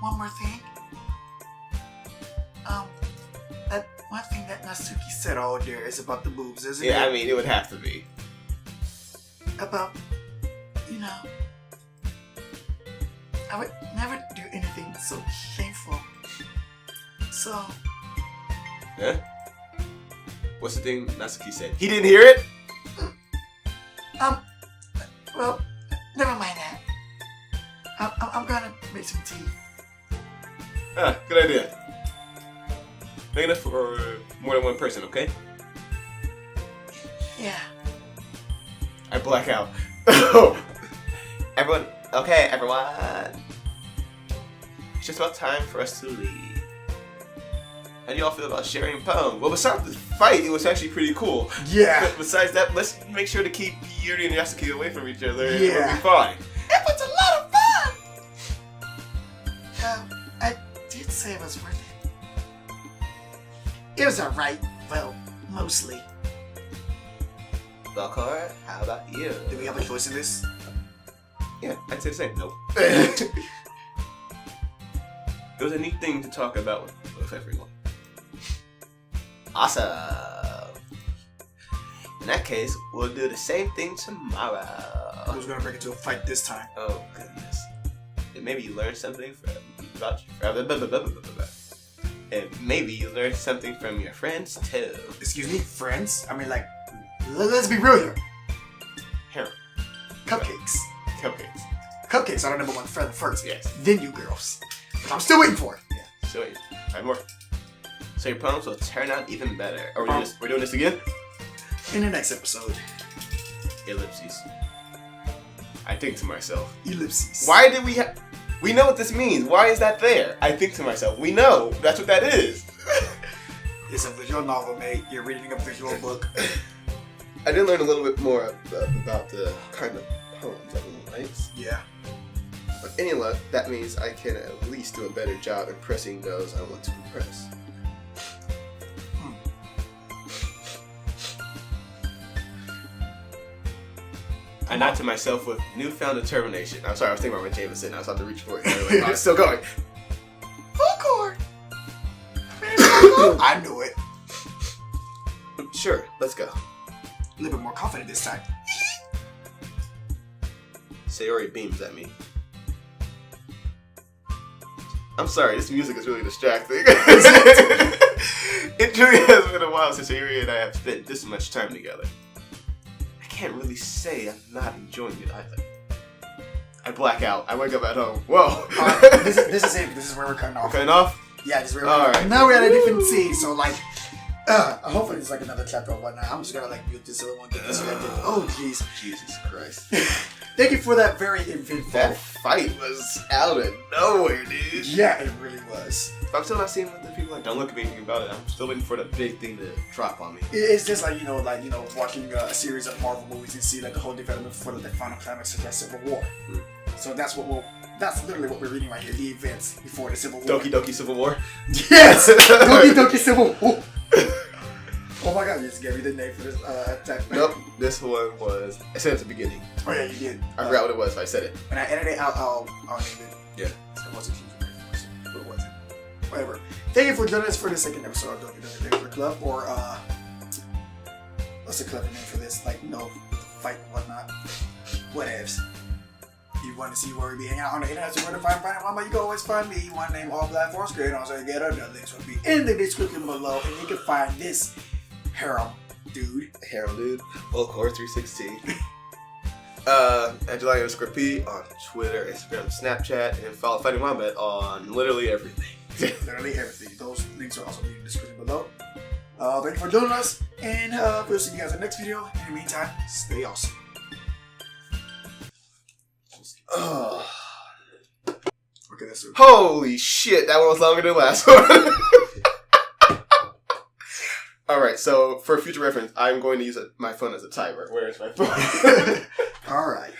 One more thing. That one thing that Natsuki said all there is about the boobs, isn't it? Yeah, I mean, it would have to be. About, you know, I would never do anything so shameful. So... Huh? What's the thing Natsuki said? He didn't hear it? Well, never mind that. I'm gonna make some tea. Ah, good idea. Make enough for more than one person, okay? Yeah. I black out. Everyone, okay, everyone. It's just about time for us to leave. How do y'all feel about sharing a poem? Well, besides the fight, it was actually pretty cool. Yeah. But besides that, let's make sure to keep Yuri and Yasuki away from each other. And Yeah. it'll be fine. It was a lot of fun! I did say it was worth it. It was alright. Well, mostly. Volkor, how about you? Do we have a choice in this? Yeah, I'd say the same. Nope. It was a neat thing to talk about with everyone. Awesome. In that case, we'll do the same thing tomorrow. Who's gonna break it to a fight this time? Oh goodness. And maybe you learned something and maybe you learned something from your friends too. Excuse me, friends? I mean, like, let's be real here. Here, Cupcakes. Cupcakes. Cupcakes are our #1 friend first. Yes. Then you girls. But I'm still waiting for it. Yeah. So wait, 5 more. So your poems will turn out even better. Are we doing this again? In the next episode. Ellipses. I think to myself. Ellipses. Why did we have... We know what this means. Why is that there? I think to myself. We know. That's what that is. It's a visual novel, mate. You're reading a visual book. I did learn a little bit more about the kind of poems that one writes. Yeah. With any luck, that means I can at least do a better job impressing those I want to impress. I nod to myself with newfound determination. I'm sorry, I was thinking about what Jameson. I was about to reach for it. Anyway, I was still going. Volkor! I knew it. Sure, let's go. A little bit more confident this time. Sayori beams at me. I'm sorry, this music is really distracting. It truly has been a while since Yuri and I have spent this much time together. I can't really say I'm not enjoying it either. I black out. I wake up at home. Whoa. This is it. This is where we're cutting off. Cutting off? Yeah, this is where we're All cutting off. right. Now we're at a different scene, so like, hopefully it's like another chapter or whatnot. I'm just gonna like mute this other one. Get this oh, jeez. Jesus Christ. Thank you for that very eventful. That fight was out of nowhere, dude. Yeah, it really was. I'm still not seeing what the people like. Don't look at me anything about it. I'm still waiting for the big thing to drop on me. It's just like watching a series of Marvel movies and see like the whole development for the final climax of that Civil War. So that's literally what we're reading right here. The events before the Civil War. Doki Doki Civil War. Yes, Doki Doki Civil War. Oh my God! You just gave me the name for this attack. Nope. This one was. I said it at the beginning. Oh yeah, you did. I forgot what it was. If I said it. When I edit it out, I'll name it. Yeah. It wasn't huge. What was it? Whatever. Thank you for joining us for the second episode of Doki Doki Favorite Club, or what's the clever name for this? Like fight and whatnot. Whatevs. You want to see where we be hanging out on the internet, so where to find Wombat, you can always find me. One name, all black, for screen. Also, you get the links will be in the description below, and you can find this harem dude. Volkor 316. Jelani_P on Twitter, Instagram, Snapchat, and follow Fighting Wombat on literally everything. Literally everything. Those links will also be in the description below. Thank you for joining us, and we'll see you guys in the next video. In the meantime, stay awesome. Okay, that's it. Holy shit, that one was longer than the last one. Alright, so for future reference, I'm going to use my phone as a timer. Where is my phone? Alright.